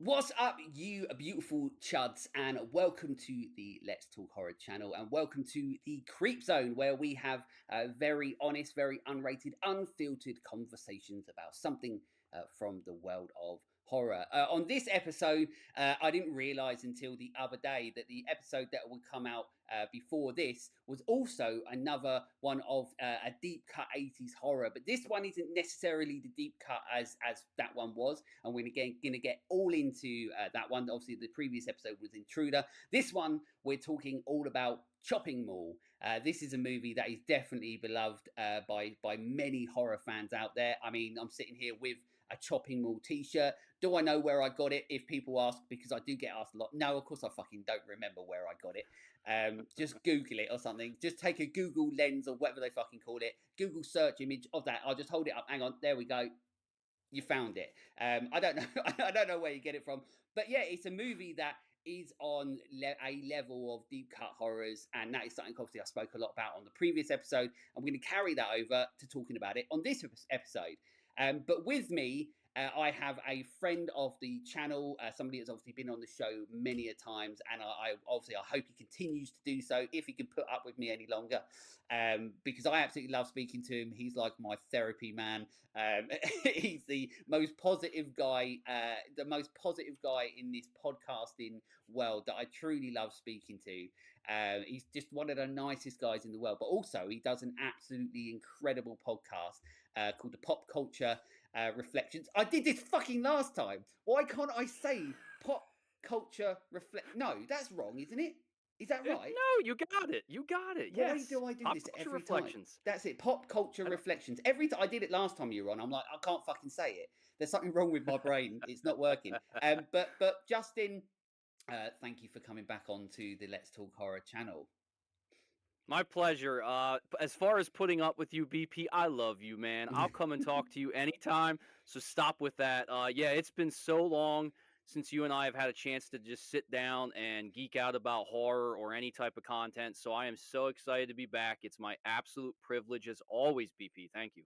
What's up, you beautiful chuds, and welcome to the Let's Talk Horror channel, and welcome to the Creep Zone, where we have very honest, very unrated, unfiltered conversations about something from the world of horror. On this episode, I didn't realize until the other day that the episode that would come out before this was also another one of a deep cut 80s horror, but this one isn't necessarily the deep cut as that one was, and we're gonna get all into that one. Obviously the previous episode was Intruder. This one we're talking all about Chopping Mall. This is a movie that is definitely beloved by many horror fans out there. I mean, I'm sitting here with a Chopping Mall t-shirt. Do I know where I got it? If people ask, because I do get asked a lot. No, of course I fucking don't remember where I got it. Just Google it or something. Just take a Google lens or whatever they fucking call it. Google search image of that. I'll just hold it up. Hang on. There we go. You found it. I don't know. I don't know where you get it from, but yeah, it's a movie that is on a level of deep cut horrors, and that is something obviously I spoke a lot about on the previous episode. I'm going to carry that over to talking about it on this episode. But with me, I have a friend of the channel, somebody that's obviously been on the show many a times, and I obviously I hope he continues to do so if he can put up with me any longer, because I absolutely love speaking to him. He's like my therapy man. He's the most positive guy, in this podcasting world that I truly love speaking to. He's just one of the nicest guys in the world, but also he does an absolutely incredible podcast called the Pop Culture Reflections. I did this fucking last time. Why can't I say Pop Culture Reflect? No, that's wrong, isn't it? Is that right? No, you got it. You got it. Why Yes. do I do Pop this culture every time? reflections. That's it. Pop Culture I don't- Reflections. Every time I did it last time you were on, I'm like, I can't fucking say it. There's something wrong with my brain. It's not working. But Justin, thank you for coming back onto the Let's Talk Horror channel. My pleasure. As far as putting up with you, BP, I love you, man. I'll come and talk to you anytime. So stop with that. Yeah, it's been so long since you and I have had a chance to just sit down and geek out about horror or any type of content. So I am so excited to be back. It's my absolute privilege as always, BP. Thank you.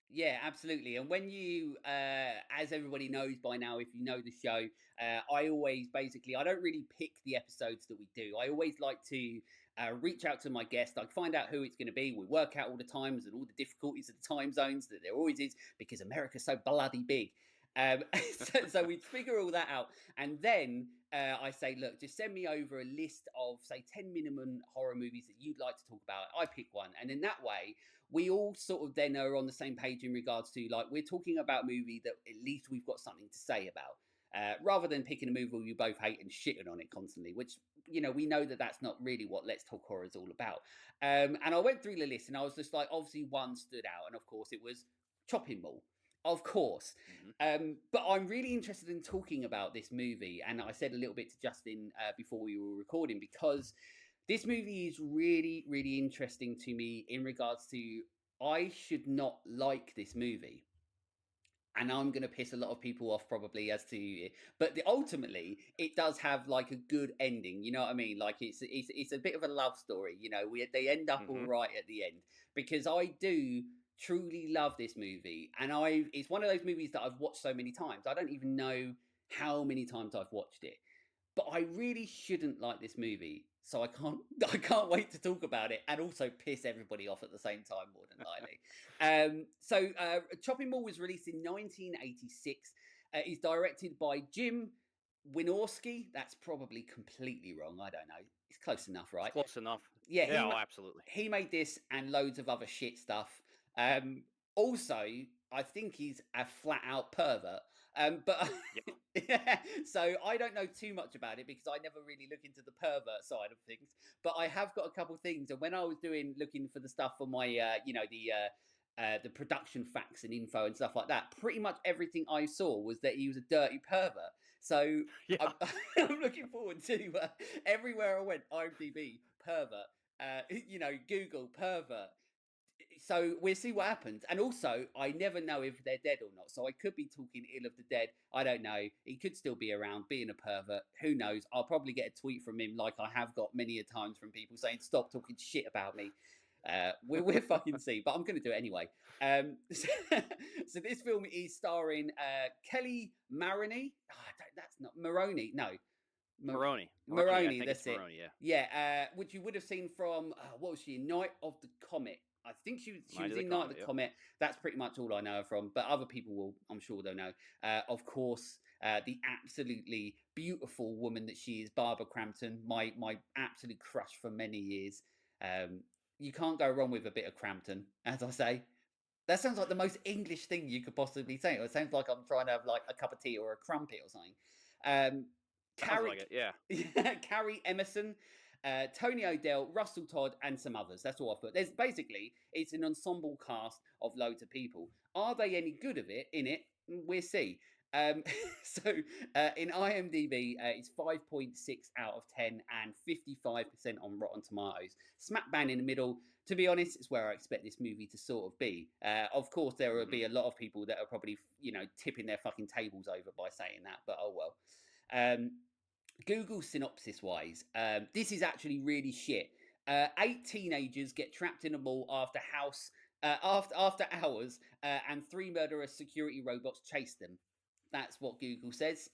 Yeah, absolutely. And when you, as everybody knows by now, if you know the show, I always basically, I don't really pick the episodes that we do. I always like to reach out to my guest. I find out who it's going to be. We work out all the times and all the difficulties of the time zones that there always is because America's so bloody big. Um, so we figure all that out. And then I say, look, just send me over a list of, say, 10 minimum horror movies that you'd like to talk about. I pick one. And in that way, we all sort of then are on the same page in regards to, like, we're talking about a movie that at least we've got something to say about. Rather than picking a movie we both hate and shitting on it constantly, which, you know, we know that that's not really what Let's Talk Horror is all about. And I went through the list and I was just like, obviously one stood out. And of course it was Chopping Mall. Of course. Mhm. But I'm really interested in talking about this movie. And I said a little bit to Justin before we were recording, because this movie is really, really interesting to me in regards to I should not like this movie. And I'm going to piss a lot of people off probably as to it, but ultimately it does have like a good ending. You know what I mean? Like it's a bit of a love story. You know, they end up all Mhm. right at the end, because I do truly love this movie, and it's one of those movies that I've watched so many times. I don't even know how many times I've watched it, but I really shouldn't like this movie. So I can't I can't wait to talk about it and also piss everybody off at the same time, more than likely. Chopping Mall was released in 1986. It's directed by Jim Wynorski. That's probably completely wrong. I don't know. It's close enough, It's right? close enough. Yeah, Yeah, oh, absolutely. he made this and loads of other shit stuff. Um, Also, I think he's a flat out pervert. But Yeah. yeah, so I don't know too much about it because I never really look into the pervert side of things. But I have got a couple of things, and when I was looking for the stuff for my, the production facts and info and stuff like that, pretty much everything I saw was that he was a dirty pervert. So I'm, Yeah. I'm looking forward to everywhere I went. IMDb pervert, Google pervert. So we'll see what happens. And also, I never know if they're dead or not. So I could be talking ill of the dead. I don't know. He could still be around, being a pervert. Who knows? I'll probably get a tweet from him, like I have got many a times from people saying, "Stop talking shit about me." we're fucking see, but I'm going to do it anyway. So this film is starring Kelly Maroney. Oh, that's not Maroney. No, Maroney. I Maroney, think it's that's it. Maroney. Yeah, Yeah, which you would have seen from what was she in Night of the Comet? I think she Night was of the in Night of Comet. the Yep. Comet. That's pretty much all I know her from. But other people will, I'm sure they'll know. Of course, the absolutely beautiful woman that she is, Barbara Crampton, my absolute crush for many years. Um, you can't go wrong with a bit of Crampton, as I say. That sounds like the most English thing you could possibly say. It sounds like I'm trying to have like a cup of tea or a crumpet or something. Um, Sounds Carrie, like it. Yeah. Carrie Emerson, Tony O'Dell, Russell Todd, and some others. That's all I've put. There's basically it's an ensemble cast of loads of people. Are they any good of it in it? We'll see. Um, so in IMDb, it's 5.6 out of 10 and 55% on Rotten Tomatoes. Smack bang in the middle. To be honest, it's where I expect this movie to sort of be. Of course, there will Hmm. be a lot of people that are probably, tipping their fucking tables over by saying that, but oh well. Um, Google synopsis wise, this is actually really shit. Eight teenagers get trapped in a mall after hours, and three murderous security robots chase them. That's what Google says.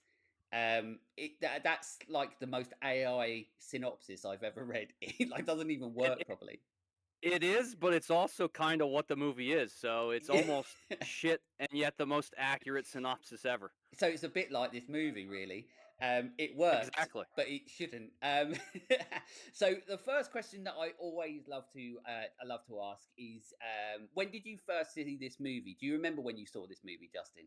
That's like the most AI synopsis I've ever read. It like doesn't even It, work it properly. it is, but it's also kind of what the movie is. So it's Yeah. almost shit, and yet the most accurate synopsis ever. So it's a bit like this movie, really. It worked, Exactly. but it shouldn't. So the first question that I love to ask is, when did you first see this movie? Do you remember when you saw this movie, Justin?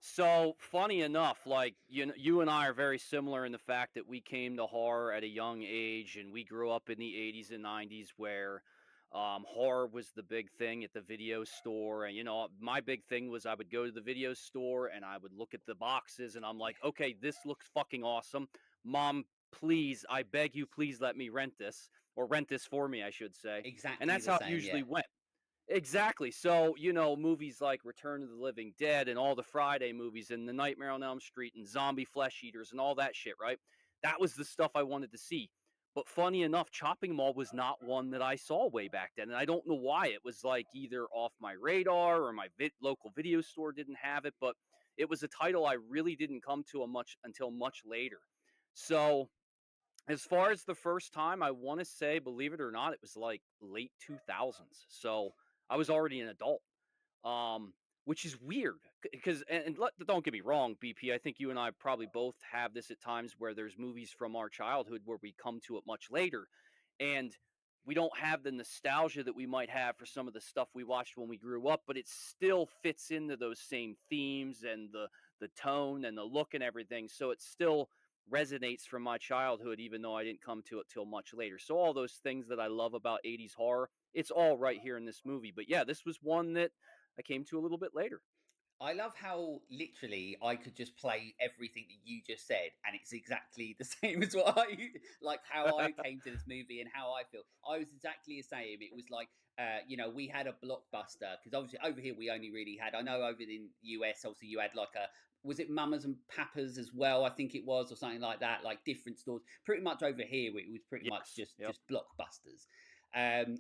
So funny enough, like you and I are very similar in the fact that we came to horror at a young age, and we grew up in the '80s and '90s where horror was the big thing at the video store. And my big thing was I would go to the video store and I would look at the boxes, and I'm like, okay, this looks fucking awesome. Mom, please, I beg you, please let me rent this, or rent this for me, I should say. And Exactly that's the how it same, yeah. usually went. Exactly. So, movies like Return of the Living Dead and all the Friday movies and The Nightmare on Elm Street and Zombie Flesh Eaters and all that shit, right? That was the stuff I wanted to see. But funny enough, Chopping Mall was not one that I saw way back then. And I don't know why. It was like either off my radar or my local video store didn't have it. But it was a title I really didn't come to until much later. So, as far as the first time, I want to say, believe it or not, it was like late 2000s. So I was already an adult, um, which is weird because, don't get me wrong, BP. I think you and I probably both have this at times where there's movies from our childhood where we come to it much later, and we don't have the nostalgia that we might have for some of the stuff we watched when we grew up, but it still fits into those same themes and the tone and the look and everything. So it still resonates from my childhood, even though I didn't come to it till much later. So all those things that I love about '80s horror, it's all right here in this movie. But yeah, this was one that I came to a little bit later. I love how literally I could just play everything that you just said, and it's exactly the same as what like how I came to this movie and how I feel. I was exactly the same. It was like, we had a blockbuster because obviously over here we only really had. I know over in US, obviously you had like a was it Mamas and Papas as well? I think it was or something like that. Like different stores. Pretty much over here it was pretty much Yes. just Yep. blockbusters. And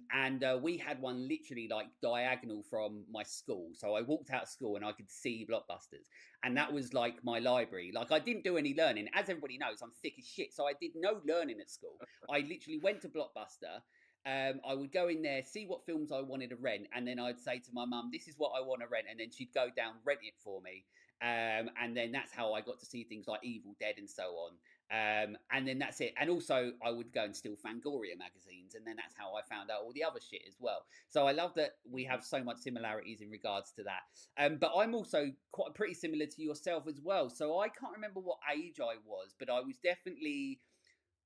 we had one literally like diagonal from my school. So I walked out of school and I could see Blockbusters. And that was like my library. Like I didn't do any learning. As everybody knows, I'm thick as shit. So I did no learning at school. I literally went to Blockbuster. I would go in there, see what films I wanted to rent, and then I'd say to my mum, "This is what I want to rent," and then she'd go down rent it for me. And then that's how I got to see things like Evil Dead and so on. And then that's it. And also, I would go and steal Fangoria magazines, and then that's how I found out all the other shit as well. So I love that we have so much similarities in regards to that. But I'm also quite pretty similar to yourself as well. So I can't remember what age I was, but I was definitely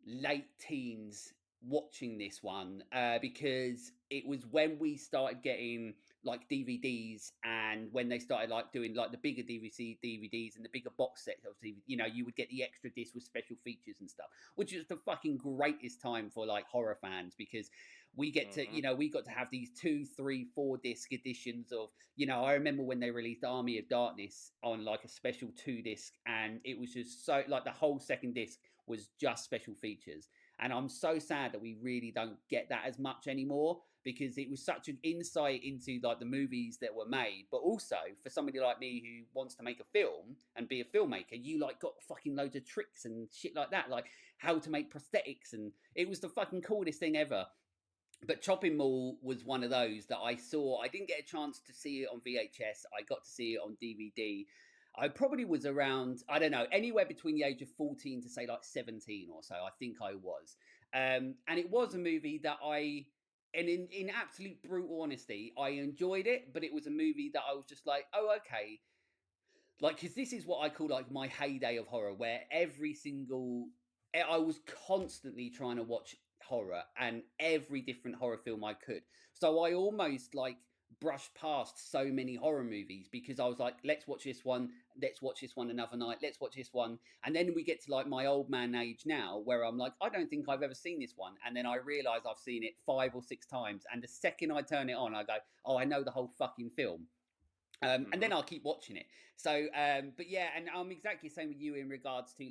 late teens watching this one because it was when we started getting like DVDs and when they started like doing like the bigger DVDs and the bigger box sets. Obviously, you would get the extra disc with special features and stuff, which is the fucking greatest time for like horror fans because we get to, Hmm. we got to have these 2, 3, 4 disc editions of, I remember when they released Army of Darkness on like a special 2 disc, and it was just so like the whole second disc was just special features. And I'm so sad that we really don't get that as much anymore, because it was such an insight into like the movies that were made. But also for somebody like me who wants to make a film and be a filmmaker, you like got fucking loads of tricks and shit like that, like how to make prosthetics, and it was the fucking coolest thing ever. But Chopping Mall was one of those that I saw. I didn't get a chance to see it on VHS. I got to see it on DVD. I probably was around, I don't know, anywhere between the age of 14 to say like 17 or so. I think I was. And it was Mhm. a movie that and in absolute brutal honesty, I enjoyed it, but it was a movie that I was just like, oh, okay, like, because this is what I call like my heyday of horror, where every single I was constantly trying to watch horror and every different horror film I could. So I almost like brushed past so many horror movies because I was like, let's watch this one, let's watch this one another night, let's watch this one. And then we get to like my old man age now where I'm like, I don't think I've ever seen this one. And then I realize I've seen it 5 or 6 times. And the second I turn it on, I go, oh, I know the whole fucking film. And then Mhm. I'll keep watching it. So, but yeah, and I'm exactly the same with you in regards to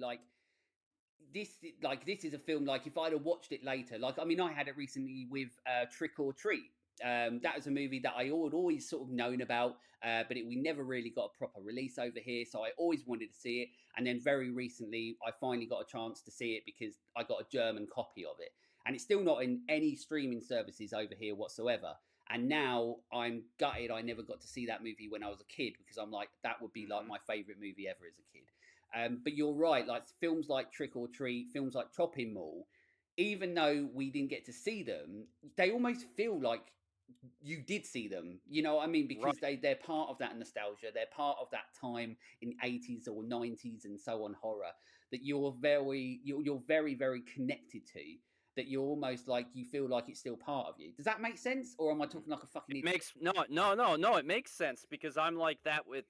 this. Like this is a film. Like if I'd have watched it later, like I mean, I had it recently with Trick or Treat. That was a movie that I had always sort of known about, but we never really got a proper release over here. So I always wanted to see it, and then very recently, I finally got a chance to see it because I got a German copy of it, and it's still not in any streaming services over here whatsoever. And now I'm gutted I never got to see that movie when I was a kid because I'm like, that would be like Mhm. my favorite movie ever as a kid. But you're right, like films like Trick or Treat, films like Chopping Mall, even though we didn't get to see them, they almost feel like you did see them. You know what I mean? Because Right. they're part of that nostalgia. They're part of that time in 80s or 90s and so on horror that you're very very connected to. That you're almost like you feel like it's still part of you. Does that make sense, or am I Mhm. talking like a fucking It idiot? makes no, it makes sense because I'm like that with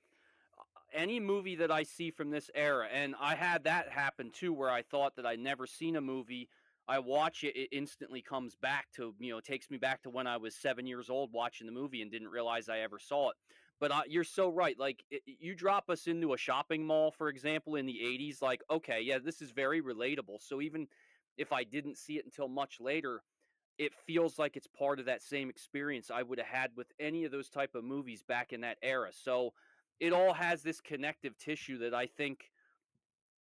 any movie that I see from this era, and I had that happen too, where I thought that I'd never seen a movie. I watch it, it instantly comes back to, takes me back to when I was 7 years old watching the movie and didn't realize I ever saw it. But you're so right. Like, you drop us into a shopping mall, for example, in the 80s, like, okay, yeah, this is very relatable. So even if I didn't see it until much later, it feels like it's part of that same experience I would have had with any of those type of movies back in that era. So it all has this connective tissue that I think,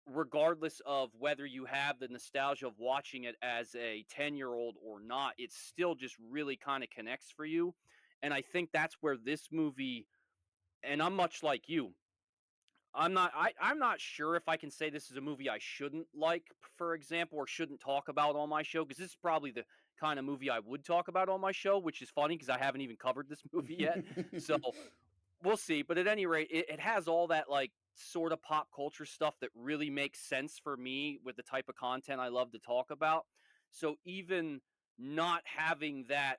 regardless of whether you have the nostalgia of watching it as a 10-year-old or not, it still just really kind of connects for you. And I think that's where this movie, and I'm much like you, I'm not sure if I can say this is a movie I shouldn't like, for example, or shouldn't talk about on my show, because this is probably the kind of movie I would talk about on my show, which is funny because I haven't even covered this movie yet. So we'll see. But at any rate, it has all that like sort of pop culture stuff that really makes sense for me with the type of content I love to talk about. So even not having that,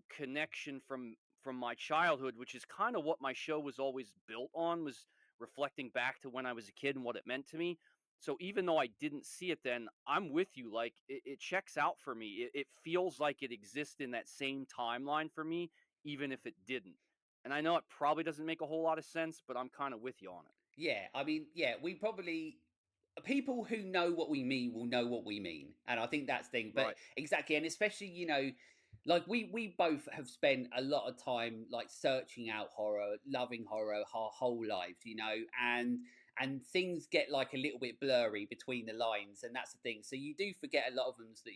connection from my childhood, which is kind of what my show was always built on, was reflecting back to when I was a kid and what it meant to me. So even though I didn't see it then, I'm with you. Like, it checks out for me. It feels like it exists in that same timeline for me, even if it didn't. And I know it probably doesn't make a whole lot of sense, but I'm kind of with you on it. Yeah, I mean, yeah, we probably people who know what we mean will know what we mean, and I think that's the thing. But Right. exactly, and especially like we both have spent a lot of time like searching out horror, loving horror our whole lives, and things get like a little bit blurry between the lines, and that's the thing. So you do forget a lot of films that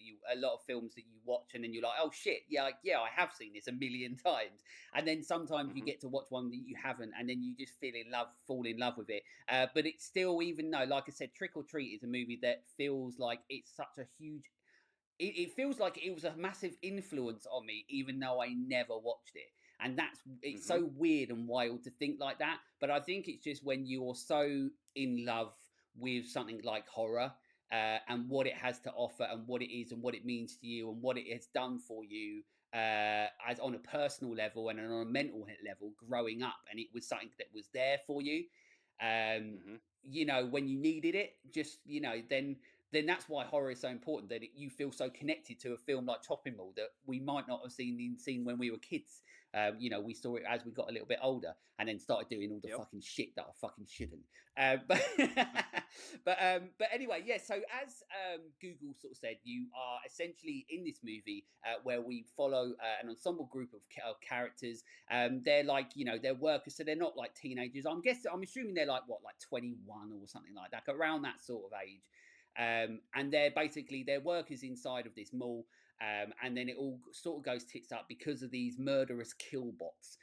you watch, and then you're like, oh shit, yeah, like, yeah, I have seen this a million times, and then sometimes you Hmm. get to watch one that you haven't, and then you just fall in love with it. But it's still, even though, like I said, Trick or Treat is a movie that feels like it's such a huge. It feels like it was a massive influence on me, even though I never watched it. And it's Hmm. so weird and wild to think like that. But I think it's just when you're so in love with something like horror, and what it has to offer and what it is and what it means to you and what it has done for you, as on a personal level and on a mental level growing up, and it was something that was there for you, um, Hmm. when you needed it, just then then that's why horror is so important. That you feel so connected to a film like Chopping Mall that we might not have seen when we were kids. We saw it as we got a little bit older, and then started doing all the Yep. fucking shit that I fucking shouldn't. But but anyway, yeah. So as Google sort of said, you are essentially in this movie where we follow an ensemble group of characters. They're like they're workers, so they're not like teenagers. I'm assuming they're like what, like 21 or something like that, around that sort of age. And they're basically they're workers inside of this mall, and then it all sort of goes tits up because of these murderous kill bots.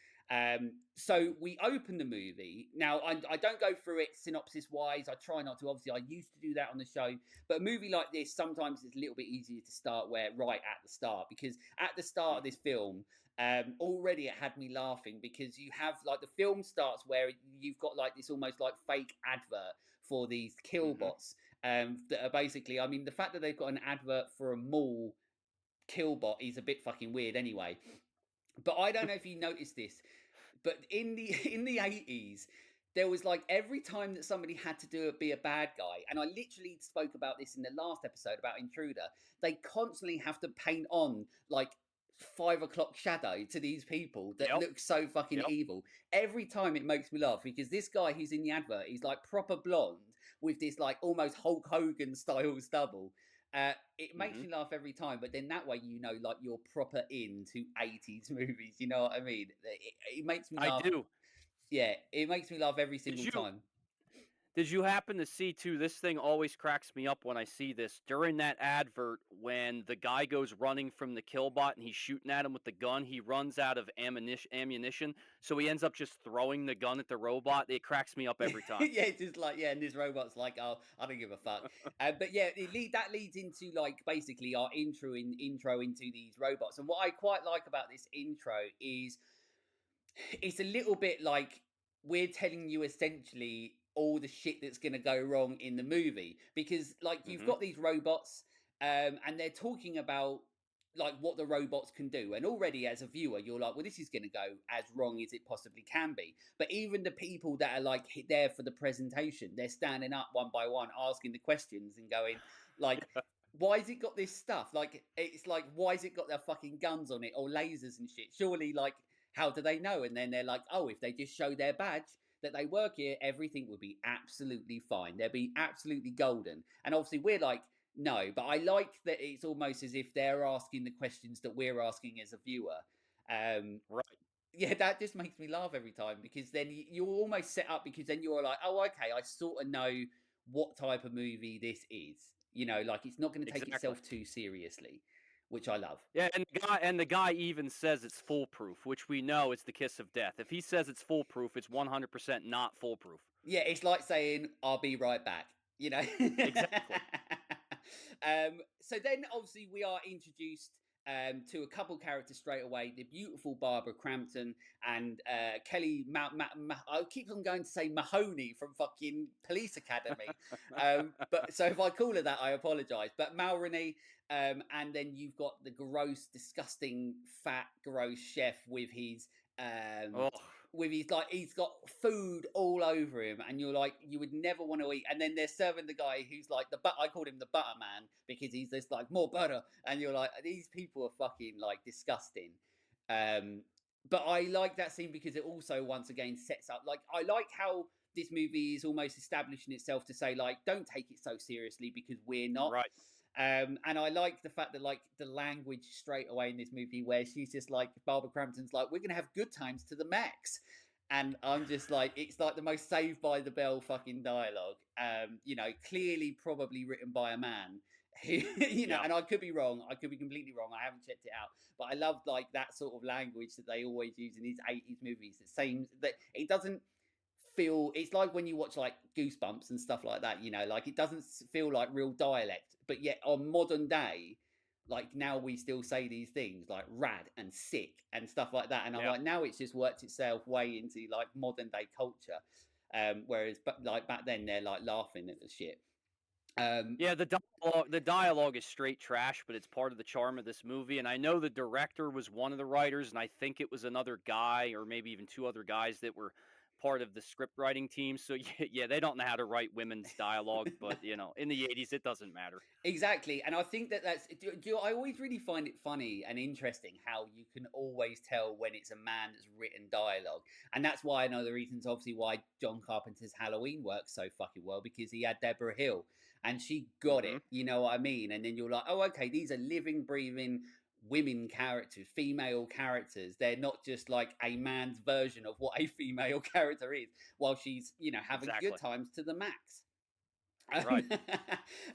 So we open the movie. Now, I don't go through it synopsis wise. I try not to. Obviously, I used to do that on the show. But a movie like this, sometimes it's a little bit easier to start right at the start. Because at the start of this film, already it had me laughing because you have like the film starts where you've got like this almost like fake advert for these kill Mm-hmm. bots that are basically, I mean, the fact that they've got an advert for a mall killbot is a bit fucking weird anyway. But I don't know if you noticed this, but in the in the 80s, there was like every time that somebody had to be a bad guy, and I literally spoke about this in the last episode about Intruder. They constantly have to paint on like 5 o'clock shadow to these people that Yep. look so fucking Yep. evil. Every time it makes me laugh because this guy who's in the advert, he's like proper blonde with this like almost Hulk Hogan style stubble. It makes Mm-hmm. me laugh every time, but then that way like you're proper into 80s movies. You know what I mean? It makes me I laugh. do. Yeah, it makes me laugh every Did single you time. Did you happen to see too? This thing always cracks me up when I see this during that advert when the guy goes running from the killbot and he's shooting at him with the gun. He runs out of ammunition, so he ends up just throwing the gun at the robot. It cracks me up every time. Yeah, just like and this robot's like, oh, I don't give a fuck. But yeah, that leads into like basically our intro into these robots. And what I quite like about this intro is it's a little bit like we're telling you essentially all the shit that's going to go wrong in the movie because like you've Hmm. got these robots and they're talking about like what the robots can do, and already as a viewer you're like, well, this is going to go as wrong as it possibly can be. But even the people that are like there for the presentation, they're standing up one by one asking the questions and going like, why has it got this stuff? Like, it's like, why has it got their fucking guns on it or lasers and shit? Surely, like, how do they know? And then they're like, oh, if they just show their badge that they work here, everything would be absolutely fine. They'd be absolutely golden. And obviously, we're like, no, but I like that it's almost as if they're asking the questions that we're asking as a viewer. Um, Right. yeah, that just makes me laugh every time because then you're almost set up because then you're like, oh, okay, I sort of know what type of movie this is. Like it's not going to take Exactly. itself too seriously, which I love. Yeah, and the guy even says it's foolproof, which we know is the kiss of death. If he says it's foolproof, it's 100% not foolproof. Yeah, it's like saying, I'll be right back, you know? Exactly. So then, obviously, we are introduced to a couple characters straight away, the beautiful Barbara Crampton and Kelly. I keep on going to say Mahoney from fucking Police Academy. But so if I call her that, I apologise. But Mulroney, and then you've got the gross, disgusting, fat, gross chef um, Oh, with his like he's got food all over him, and you're like you would never want to eat. And then they're serving the guy who's like I called him the butter man because he's just like more butter, and you're like these people are fucking like disgusting. Um, but I like that scene because it also once again sets up like I like how this movie is almost establishing itself to say like don't take it so seriously because we're not. right. And I like the fact that like the language straight away in this movie where she's just like Barbara Crampton's like we're gonna have good times to the max, and I'm just like it's like the most Saved by the Bell fucking dialogue. Clearly probably written by a man. Who, Yeah. and I could be wrong. I could be completely wrong. I haven't checked it out, but I love like that sort of language that they always use in these 80s movies. It seems that it doesn't feel it's like when you watch like Goosebumps and stuff like that, like it doesn't feel like real dialect, but yet on modern day, like now we still say these things like rad and sick and stuff like that. And I'm Yeah. like, now it's just worked itself way into like modern day culture. Whereas but like back then they're like laughing at the shit. Um, Yeah, the dialogue is straight trash, but it's part of the charm of this movie. And I know the director was one of the writers, and I think it was another guy, or maybe even two other guys that were part of the script writing team, so yeah, they don't know how to write women's dialogue, but in the 80s, it doesn't matter. Exactly, and I think that's. I always really find it funny and interesting how you can always tell when it's a man that's written dialogue, and that's why I know the reasons. Obviously, why John Carpenter's Halloween works so fucking well because he had Deborah Hill, and she got Hmm. it. You know what I mean? And then you're like, oh, okay, these are living, breathing women characters, female characters. They're not just like a man's version of what a female character is, while she's having good Exactly. times to the max. Right.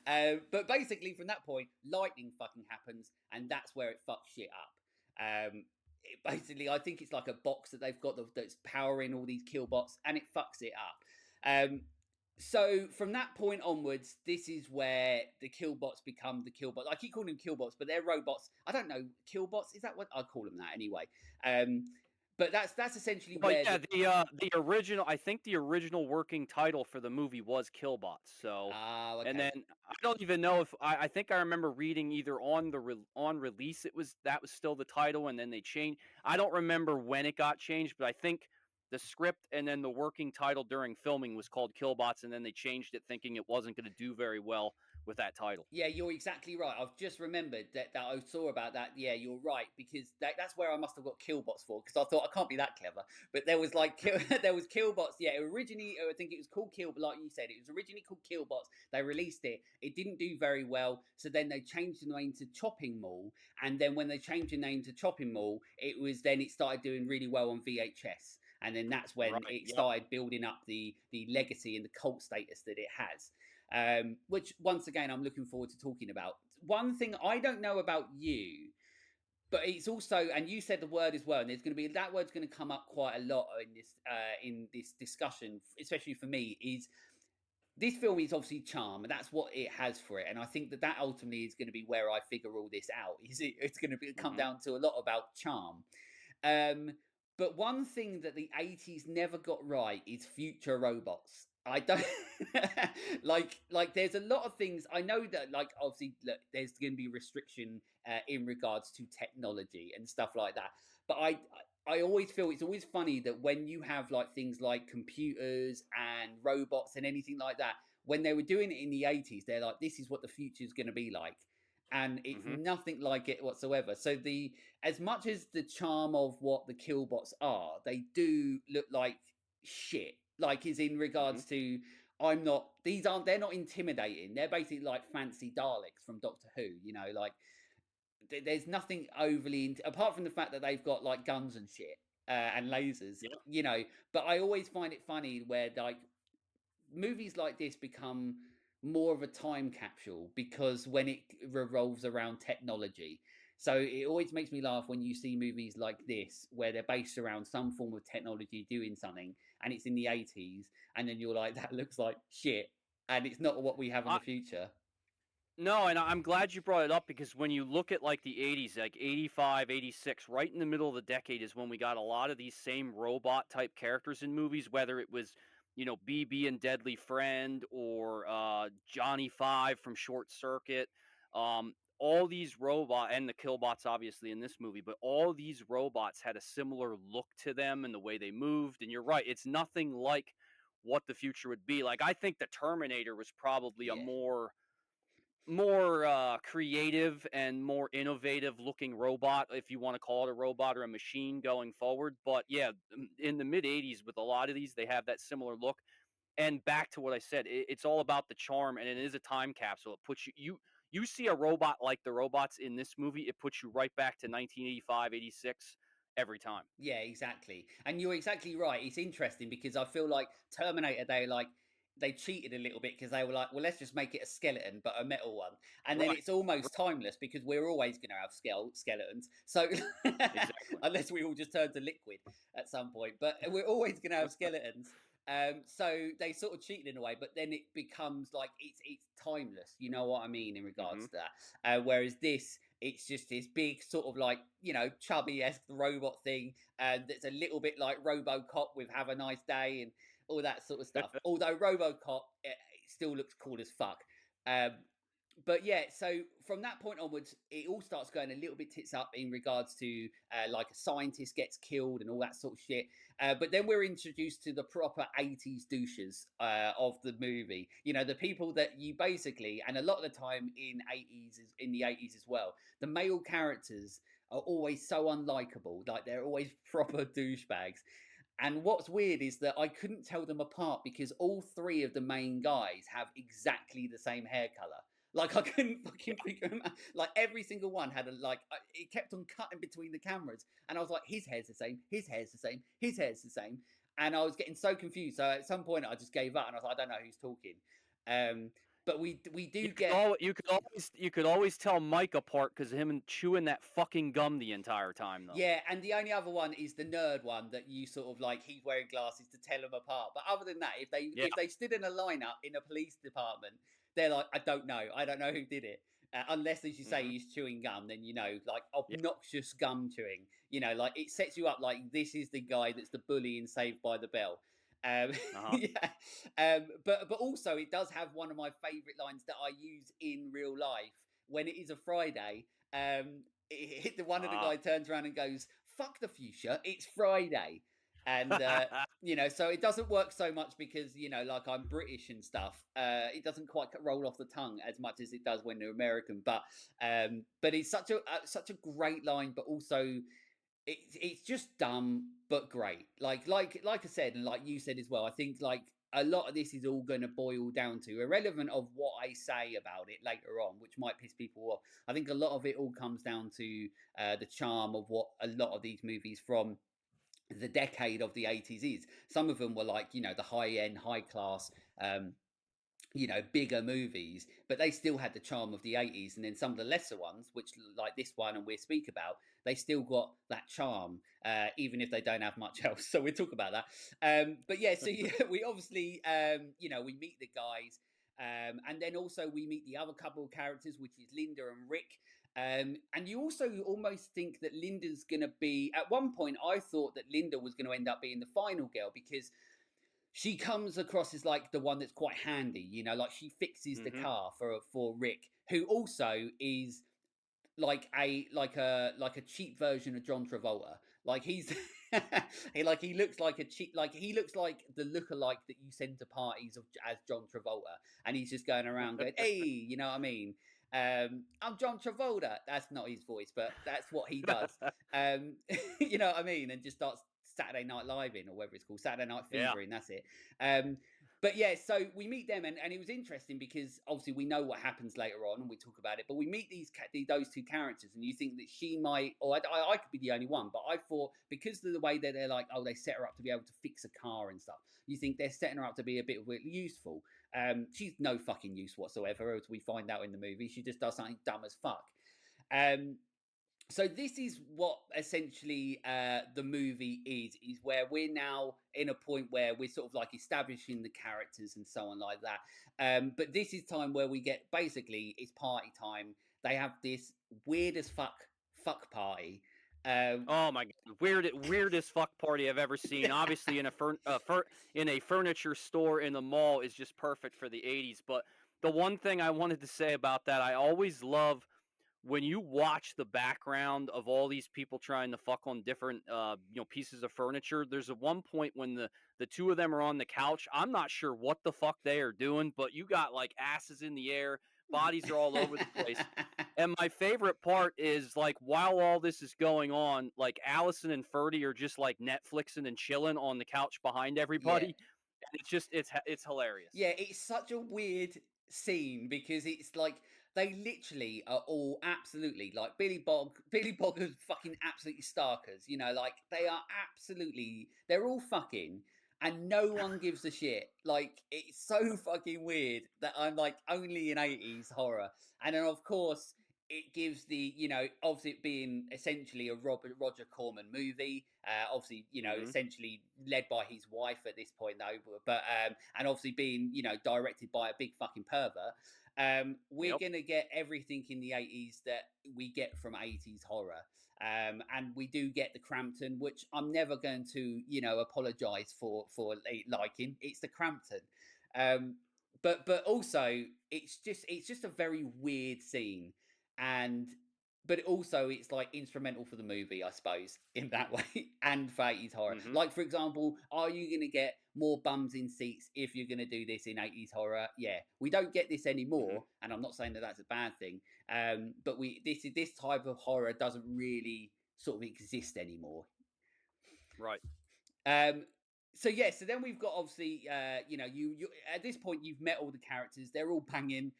Um, but basically, from that point, lightning fucking happens, and that's where it fucks shit up. Basically, I think it's like a box that they've got that's powering all these killbots, and it fucks it up. So from that point onwards, this is where the killbots become the killbots. I keep calling them killbots, but they're robots. I don't know, killbots. Is that what I call them? That anyway. Um, but that's essentially Well, where yeah, the the original I think the original working title for the movie was Killbots. So, and then okay. I don't even know if I think I remember reading either on on release that was still the title, and then they changed. I don't remember when it got changed, but I think the script and then the working title during filming was called Killbots, and then they changed it thinking it wasn't going to do very well with that title. Yeah, you're exactly right. I've just remembered that I saw about that. Yeah, you're right because that's where I must have got killbots for because I thought I can't be that clever. But there was like there was killbots. Yeah, originally I think it was called Kill. Like you said, it was originally called Killbots. They released it. It didn't do very well, so then they changed the name to Chopping Mall. And then when they changed the name to Chopping Mall, it started doing really well on VHS. And then that's when Right. it Yep. started building up the legacy and the cult status that it has, which once again I'm looking forward to talking about. One thing I don't know about you, but it's also, and you said the word as well, and there's going to be that word's going to come up quite a lot in this discussion, especially for me. Is this film is obviously charm, and that's what it has for it, and I think that ultimately is going to be where I figure all this out. It's going to come Hmm. down to a lot about charm. Um, but one thing that the 80s never got right is future robots. I don't like there's a lot of things I know that like obviously look, there's going to be restriction in regards to technology and stuff like that. But I always feel it's always funny that when you have like things like computers and robots and anything like that, when they were doing it in the 80s, they're like, this is what the future is going to be like. And it's Hmm. nothing like it whatsoever. So the as much as the charm of what the killbots are, they do look like shit. Like is in Hmm. regards to I'm not they're not intimidating. They're basically like fancy Daleks from Doctor Who, like there's nothing overly apart from the fact that they've got like guns and shit and lasers, Yep. but I always find it funny where like movies like this become more of a time capsule because when it revolves around technology. So it always makes me laugh when you see movies like this where they're based around some form of technology doing something and it's in the 80s and then you're like that looks like shit and it's not what we have in the I, future. No, and I'm glad you brought it up because when you look at like the 80s, like 85, 86, right in the middle of the decade is when we got a lot of these same robot type characters in movies, whether it was, BB and Deadly Friend or Johnny Five from Short Circuit. All these robot and the Killbots obviously in this movie, but all these robots had a similar look to them and the way they moved. And you're right, it's nothing like what the future would be. Like I think the Terminator was probably a Yeah. more creative and more innovative looking robot, if you want to call it a robot or a machine going forward. But yeah, in the mid 80s with a lot of these they have that similar look. And back to what I said, it's all about the charm, and it is a time capsule. It puts you see a robot like the robots in this movie, it puts you right back to 1985, 86 every time. Yeah, exactly. And you're exactly right. It's interesting because I feel like Terminator, they cheated a little bit because they were like, well, let's just make it a skeleton, but a metal one. And then Right. it's almost Right. timeless because we're always going to have skeletons. So Exactly. unless we all just turn to liquid at some point, but we're always going to have skeletons. So they sort of cheated in a way, but then it becomes like it's timeless. You know what I mean in regards Hmm. to that. Whereas this, it's just this big sort of like chubby esque robot thing, and that's a little bit like RoboCop with "Have a nice day" and all that sort of stuff. Although RoboCop it still looks cool as fuck. Um, but yeah, so from that point onwards, it all starts going a little bit tits up in regards to like a scientist gets killed and all that sort of shit. But then we're introduced to the proper 80s douches of the movie. You know, the people that you basically, and a lot of the time in the 80s as well, the male characters are always so unlikable. Like they're always proper douchebags. And what's weird is that I couldn't tell them apart because all three of the main guys have exactly the same hair color. Like I couldn't fucking figure them out. Like every single one had it kept on cutting between the cameras, and I was like, his hair's the same, his hair's the same, his hair's the same, and I was getting so confused. So at some point, I just gave up, and I was like, I don't know who's talking. Um, but we do get You could always tell Mike apart because of him and chewing that fucking gum the entire time, though. Yeah, and the only other one is the nerd one that you sort of like. He's wearing glasses to tell them apart. But other than that, Yeah. if they stood in a lineup in a police department, they're like, I don't know who did it. Unless, as you say, Hmm. he's chewing gum, then you know, like Yeah. obnoxious gum chewing. You know, like it sets you up like this is the guy that's the bully in Saved by the Bell. Uh huh. Yeah, but also it does have one of my favourite lines that I use in real life when it is a Friday. The one of the Ah. guy turns around and goes, "Fuck the fuchsia, it's Friday," and you know, so it doesn't work so much because you know, like I'm British and stuff. It doesn't quite roll off the tongue as much as it does when they're American, but it's such a great line, but also it's just dumb but great. Like I said, and like you said as well. I think like a lot of this is all going to boil down to irrelevant of what I say about it later on, which might piss people off. I think a lot of it all comes down to the charm of what a lot of these movies from the decade of the 80s is. Some of them were like, you know, the high end, high class, you know, bigger movies, but they still had the charm of the 80s. And then some of the lesser ones, which like this one and we'll speak about, they still got that charm, even if they don't have much else. So we'll talk about that. But yeah, so yeah, we obviously, you know, we meet the guys. And then also we meet the other couple of characters, which is Linda and Rick. And you also almost think that Linda's going to be, at one point, I thought that Linda was going to end up being the final girl because she comes across as like the one that's quite handy, you know, like she fixes the Hmm. car for Rick, who also is like a cheap version of John Travolta. Like he's he looks like a cheap, like he looks like the lookalike that you send to parties as John Travolta, and he's just going around going, "Hey, you know what I mean? I'm John Travolta." That's not his voice, but that's what he does. Um, you know what I mean? And just starts Saturday Night Live in, or whatever it's called, Saturday Night Yeah. Fever in. That's it. Um, but yeah, so we meet them, and it was interesting because obviously we know what happens later on, and we talk about it. But we meet those two characters, and you think that she might, or I could be the only one, but I thought because of the way that they're like, oh, they set her up to be able to fix a car and stuff. You think they're setting her up to be a bit useful. She's no fucking use whatsoever, as we find out in the movie. She just does something dumb as fuck. Um, so this is what essentially the movie is where we're now in a point where we're sort of like establishing the characters and so on like that, but this is time where we get basically it's party time. They have this weird as fuck party. um Oh my god, weirdest fuck party I've ever seen. Obviously, in a furniture store in the mall is just perfect for the '80s. But the one thing I wanted to say about that, I always love when you watch the background of all these people trying to fuck on different pieces of furniture. There's a one point when the two of them are on the couch. I'm not sure what the fuck they are doing, but you got like asses in the air, bodies are all over the place. And my favorite part is like while all this is going on, like Allison and Ferdy are just like Netflixing and chilling on the couch behind yeah. everybody. And it's hilarious. Yeah, it's such a weird scene because it's like they literally are all absolutely like Billy Bog is fucking absolutely starkers, you know, like they are absolutely, they're all fucking and no one gives a shit. Like it's so fucking weird that I'm like only in 80s horror. And then of course it gives the, you know, obviously it being essentially a Roger Corman movie, obviously, you know, Hmm. essentially led by his wife at this point though, but and obviously being, you know, directed by a big fucking pervert. We're Yep. gonna get everything in the 80s that we get from 80s horror. And we do get the Crampton, which I'm never going to, you know, apologize for liking. It's the Crampton. Um, but also it's just a very weird scene, and but also it's like instrumental for the movie, I suppose, in that way, and for 80s horror. Hmm. Like for example, are you going to get more bums in seats if you're going to do this in 80s horror? Yeah, we don't get this Hmm. anymore, and I'm not saying that that's a bad thing. But this type of horror doesn't really sort of exist anymore. Right. Um, so yeah, so then we've got obviously, you at this point you've met all the characters. They're all banging.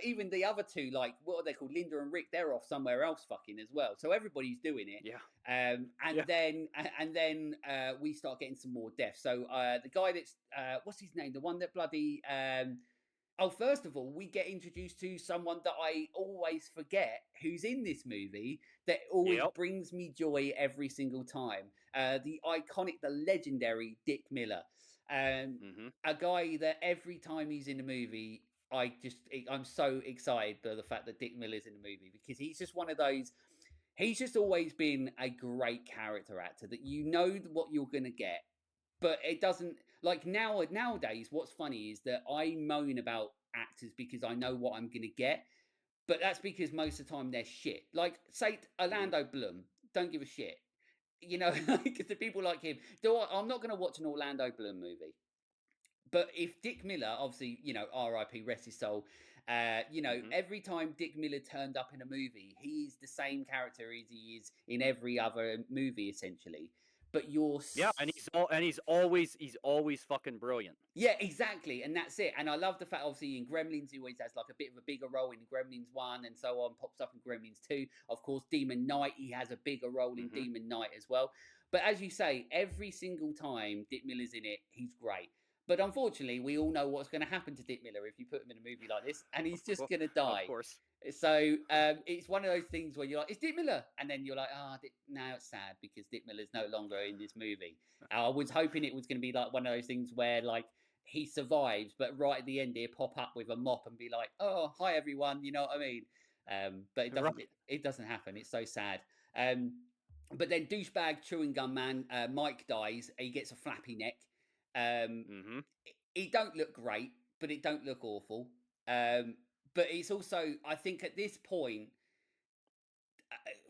Even the other two, like what are they called, Linda and Rick? They're off somewhere else fucking as well. So everybody's doing it. Yeah. And Yeah. then we start getting some more deaths. So the guy that's what's his name? The one that bloody oh, first of all, we get introduced to someone that I always forget who's in this movie that always Yep. brings me joy every single time. The iconic, the legendary Dick Miller. Um, Hmm. a guy that every time he's in a movie, I'm so excited by the fact that Dick Miller's in the movie because he's just one of those. He's just always been a great character actor that you know what you're going to get, but it doesn't like nowadays. What's funny is that I moan about actors because I know what I'm going to get, but that's because most of the time they're shit. Like say Hmm. Orlando Bloom, don't give a shit. Because the people like him. I'm not going to watch an Orlando Bloom movie. But if Dick Miller, obviously, R.I.P. rest his soul. Hmm. Every time Dick Miller turned up in a movie, he's the same character as he is in every other movie, essentially. But Yeah, and he's always fucking brilliant. yeah, exactly, and that's it. And I love the fact, obviously, in Gremlins, he always has like a bit of a bigger role in Gremlins 1 and so on, pops up in Gremlins 2. Of course, Demon Knight, he has a bigger role in Hmm. Demon Knight as well. But as you say, every single time Dick Miller's in it, he's great. But unfortunately, we all know what's going to happen to Dick Miller if you put him in a movie like this, and he's Of just course. going to Of die. course. So it's one of those things where you're like, "It's Dick Miller," and then you're like, "Ah, now it's sad because Dick Miller's no longer in this movie." I was hoping it was going to be like one of those things where like he survives, but right at the end he'll pop up with a mop and be like, "Oh, hi everyone," you know what I mean? But it doesn't. Right. It doesn't happen. It's so sad. Um, but then douchebag chewing gum man Mike dies. He gets a flappy neck. Um, Hmm. it don't look great, but it don't look awful. Um, but it's also, I think, at this point,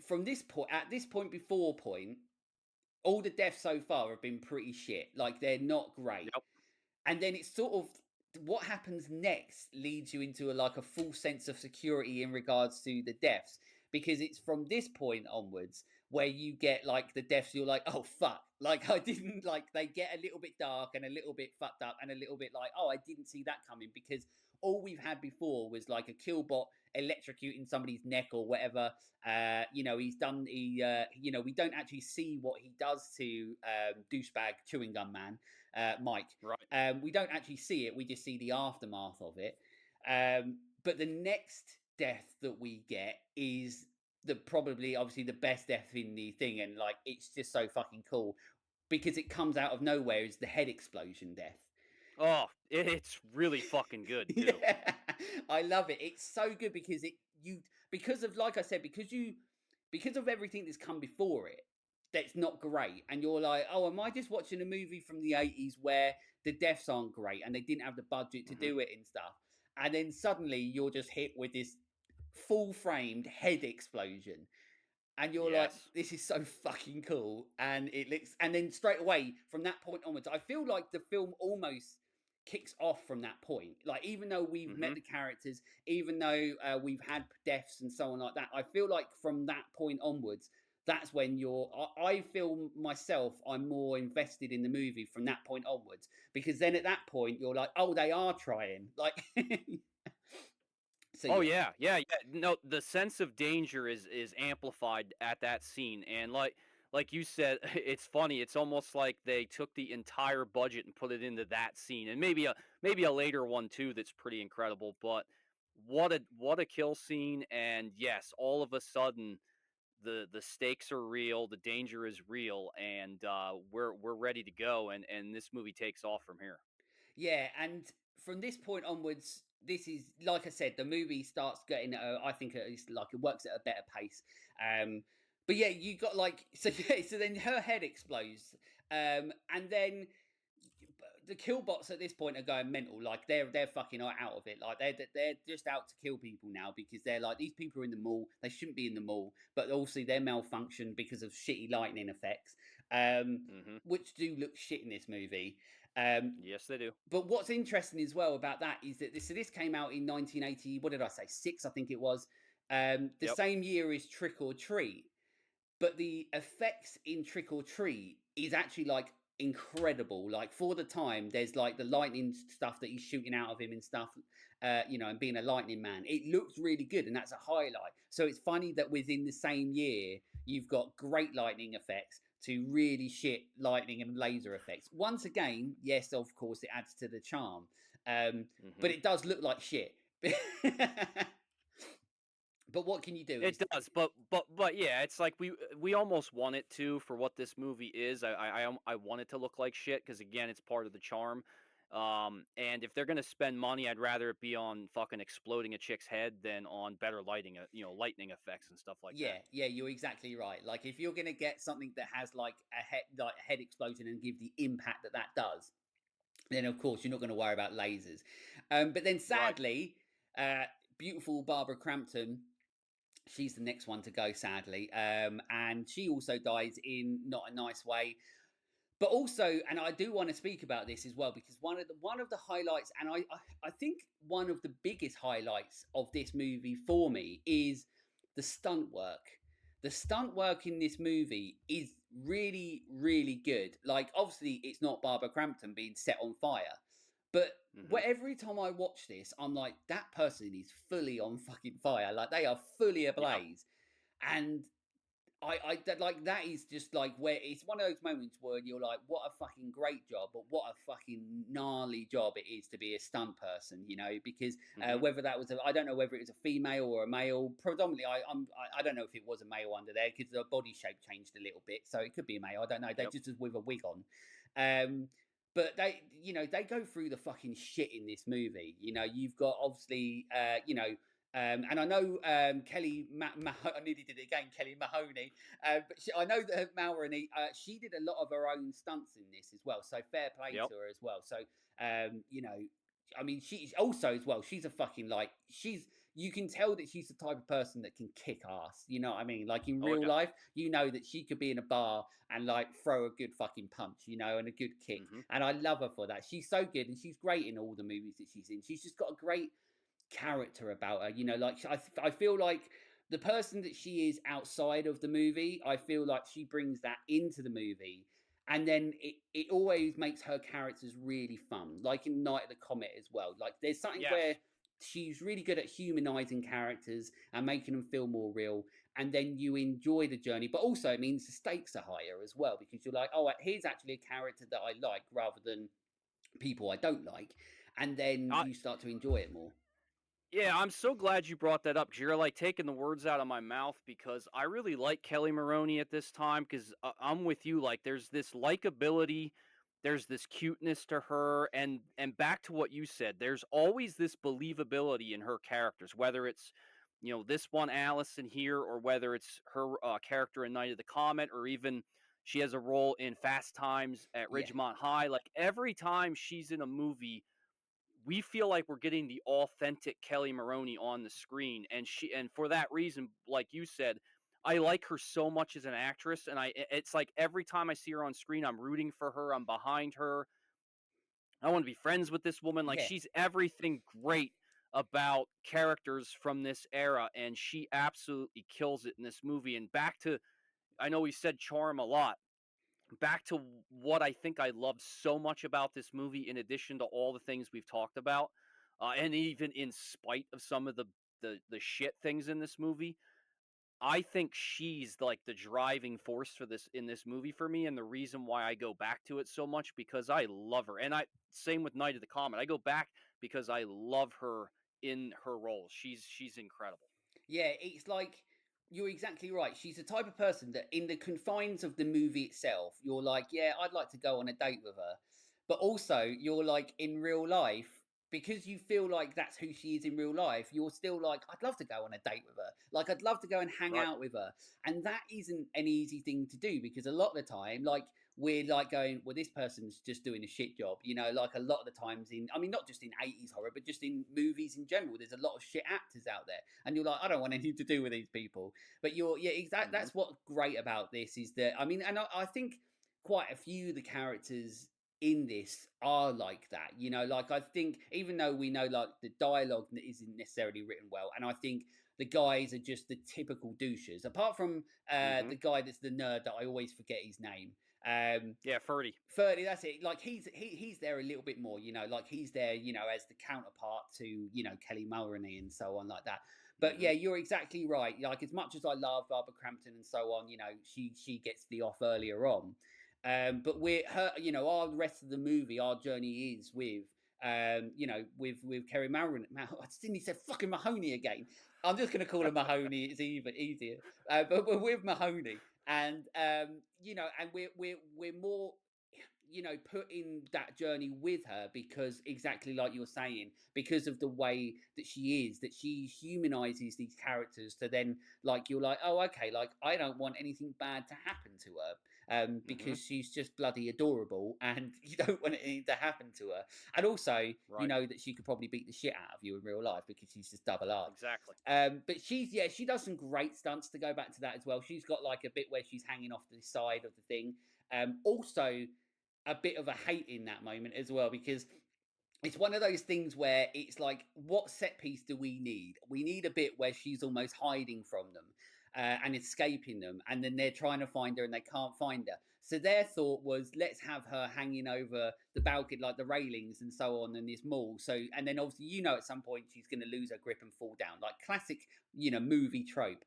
from this point, at this point before point, all the deaths so far have been pretty shit. Like they're not great. Yep. And then it's sort of what happens next leads you into like a full sense of security in regards to the deaths, because it's from this point onwards where you get like the deaths, you're like, oh fuck, like I didn't, like they get a little bit dark and a little bit fucked up and a little bit like, oh, I didn't see that coming, because all we've had before was like a killbot electrocuting somebody's neck or whatever. He's done we don't actually see what he does to douchebag chewing gum man, Mike. Right. We don't actually see it; we just see the aftermath of it. But the next death that we get is the probably obviously the best death in the thing, and like it's just so fucking cool because it comes out of nowhere. Is the head explosion death? Oh, it's really fucking good too. Yeah, I love it. It's so good because because of, like I said, because of everything that's come before it, that's not great, and you're like, oh, am I just watching a movie from the 80s where the deaths aren't great and they didn't have the budget to Hmm. do it and stuff, and then suddenly you're just hit with this full framed head explosion, and you're like, Yes. this is so fucking cool, and it looks, and then straight away from that point onwards, I feel like the film almost kicks off from that point. Like, even though we've met Hmm. the characters, even though we've had deaths and so on like that, I feel like from that point onwards, that's when I feel myself, I'm more invested in the movie from that point onwards, because then at that point you're like, oh, they are trying, like. So Oh yeah. yeah, yeah, yeah. No, the sense of danger is amplified at that scene, and like you said, it's funny. It's almost like they took the entire budget and put it into that scene, and maybe a later one too that's pretty incredible. But what a kill scene! And yes, all of a sudden the stakes are real, the danger is real, and we're ready to go, and this movie takes off from here. Yeah, and from this point onwards, this is, like I said, the movie starts getting. I think it's like it works at a better pace. Um, but yeah, you got like so. Yeah, so then her head explodes, and then the killbots at this point are going mental. Like they're fucking out of it. Like they're just out to kill people now because they're like these people are in the mall. They shouldn't be in the mall, but also they're malfunctioned because of shitty lightning effects, Mhm. which do look shit in this movie. Um, Yes, they do. but what's interesting as well about that is that this came out in 1980. What did I say? Six, I think it was. The Yep. same year as Trick or Treat, but the effects in Trick or Treat is actually like incredible. Like for the time, there's like the lightning stuff that he's shooting out of him and stuff, and being a lightning man. It looks really good, and that's a highlight. So it's funny that within the same year, you've got great lightning effects to really shit lightning and laser effects. Once again, yes, of course, it adds to the charm, but Mhm. it does look like shit. But what can you do? It does, but yeah, it's like we almost want it to for what this movie is. I want it to look like shit because again, it's part of the charm. And if they're gonna spend money, I'd rather it be on fucking exploding a chick's head than on better lighting, lightning effects and stuff like that. Yeah, you're exactly right. Like if you're gonna get something that has like a head explosion and give the impact that that does, then of course you're not going to worry about lasers. But then Right. sadly, uh, beautiful Barbara Crampton, she's the next one to go. Sadly, and she also dies in not a nice way. But also, and I do want to speak about this as well because one of the highlights, and I think one of the biggest highlights of this movie for me is the stunt work. The stunt work in this movie is really really good. Like obviously, it's not Barbara Crampton being set on fire, but Mhm. every time I watch this, I'm like that person is fully on fucking fire. Like they are fully Yeah. ablaze, and that like that is just like where it's one of those moments where you're like, what a fucking great job, but what a fucking gnarly job it is to be a stunt person, because Mhm. whether that was I don't know whether it was a female or a male. Predominantly, I don't know if it was a male under there because the body shape changed a little bit, so it could be a male. I don't know. They Yep. just was with a wig on. But they go through the fucking shit in this movie. You've got obviously, and I know Kelly, I nearly did it again, Kelly Mahoney. But I know that Malroney, she did a lot of her own stunts in this as well. So fair play Yep. to her as well. So, um, you know, I mean, she's also as well. She's a fucking like she's. You can tell that she's the type of person that can kick ass. You know what I mean? Like in Oh real yeah. life, you know that she could be in a bar and like throw a good fucking punch, and a good kick. Mhm. And I love her for that. She's so good, and she's great in all the movies that she's in. She's just got a great character about her. Like I feel like the person that she is outside of the movie, I feel like she brings that into the movie. And then it always makes her characters really fun, like in Night of the Comet as well. Like there's something where Yes. she's really good at humanizing characters and making them feel more real. And then you enjoy the journey, but also it means the stakes are higher as well because you're like, oh, here's actually a character that I like rather than people I don't like. And then I you start to enjoy it more. Yeah, I'm so glad you brought that up. 'Cause you're like taking the words out of my mouth because I really like Kelly Maroney at this time. Because I'm with you. Like, there's this likability, there's this cuteness to her, and back to what you said. There's always this believability in her characters, whether it's this one Allison here, or whether it's her character in Night of the Comet, or even she has a role in Fast Times at Yeah. Ridgemont High. Like every time she's in a movie we feel like we're getting the authentic Kelly Maroney on the screen, and for that reason, like you said, I like her so much as an actress, and it's like every time I see her on screen, I'm rooting for her, I'm behind her, I want to be friends with this woman. Like Yeah. she's everything great about characters from this era, and she absolutely kills it in this movie. And back to, I know we said charm a lot, back to what I think I love so much about this movie, in addition to all the things we've talked about, and even in spite of some of the shit things in this movie, I think she's like the driving force for this in this movie for me, and the reason why I go back to it so much because I love her. And I same with Night of the Comet. I go back because I love her in her roles. She's incredible. Yeah, it's like you're exactly right. She's the type of person that, in the confines of the movie itself, you're like, yeah, I'd like to go on a date with her. But also, you're like, in real life, because you feel like that's who she is in real life, you're still like, I'd love to go on a date with her. Like, I'd love to go and hang Right. out with her. And that isn't an easy thing to do because a lot of the time, like, we're like going, well, this person's just doing a shit job. Like a lot of the times I mean, not just in 80s horror, but just in movies in general, there's a lot of shit actors out there. And you're like, I don't want anything to do with these people. But Mhm. that's what's great about this is that, I mean, and I think quite a few of the characters in this are like that. Like I think even though we know like the dialogue isn't necessarily written well, and I think the guys are just the typical douches. Apart from the Mhm. guy that's the nerd that I always forget his name. Um, Yeah, 30. 30, that's it. Like he's there a little bit more, like he's there, as the counterpart to, Kelly Mulroney and so on like that. But yeah, Mhm. you're exactly right. Like as much as I love Barbara Crampton and so on, she gets the off earlier on. But we're her, our rest of the movie, our journey is with Kerry Mulroney. I just didn't say fucking Mahoney again. I'm just gonna call her Mahoney. It's even easier. But we're with Mahoney, and and we're more put in that journey with her because exactly like you're saying, because of the way that she humanizes these characters to then like you're like, oh okay, like I don't want anything bad to happen to her, Mhm. because she's just bloody adorable and you don't want anything to happen to her. And also you Right. know that she could probably beat the shit out of you in real life because she's just double R. Exactly. But she does some great stunts to go back to that as well. She's got like a bit where she's hanging off the side of the thing. Also, a bit of a hate in that moment as well because it's one of those things where it's like, what set piece do we need? We need a bit where she's almost hiding from them and escaping them, and then they're trying to find her and they can't find her. So their thought was, let's have her hanging over the balcony, like the railings and so on, in this mall. So, and then obviously, at some point she's going to lose her grip and fall down, like classic, movie trope.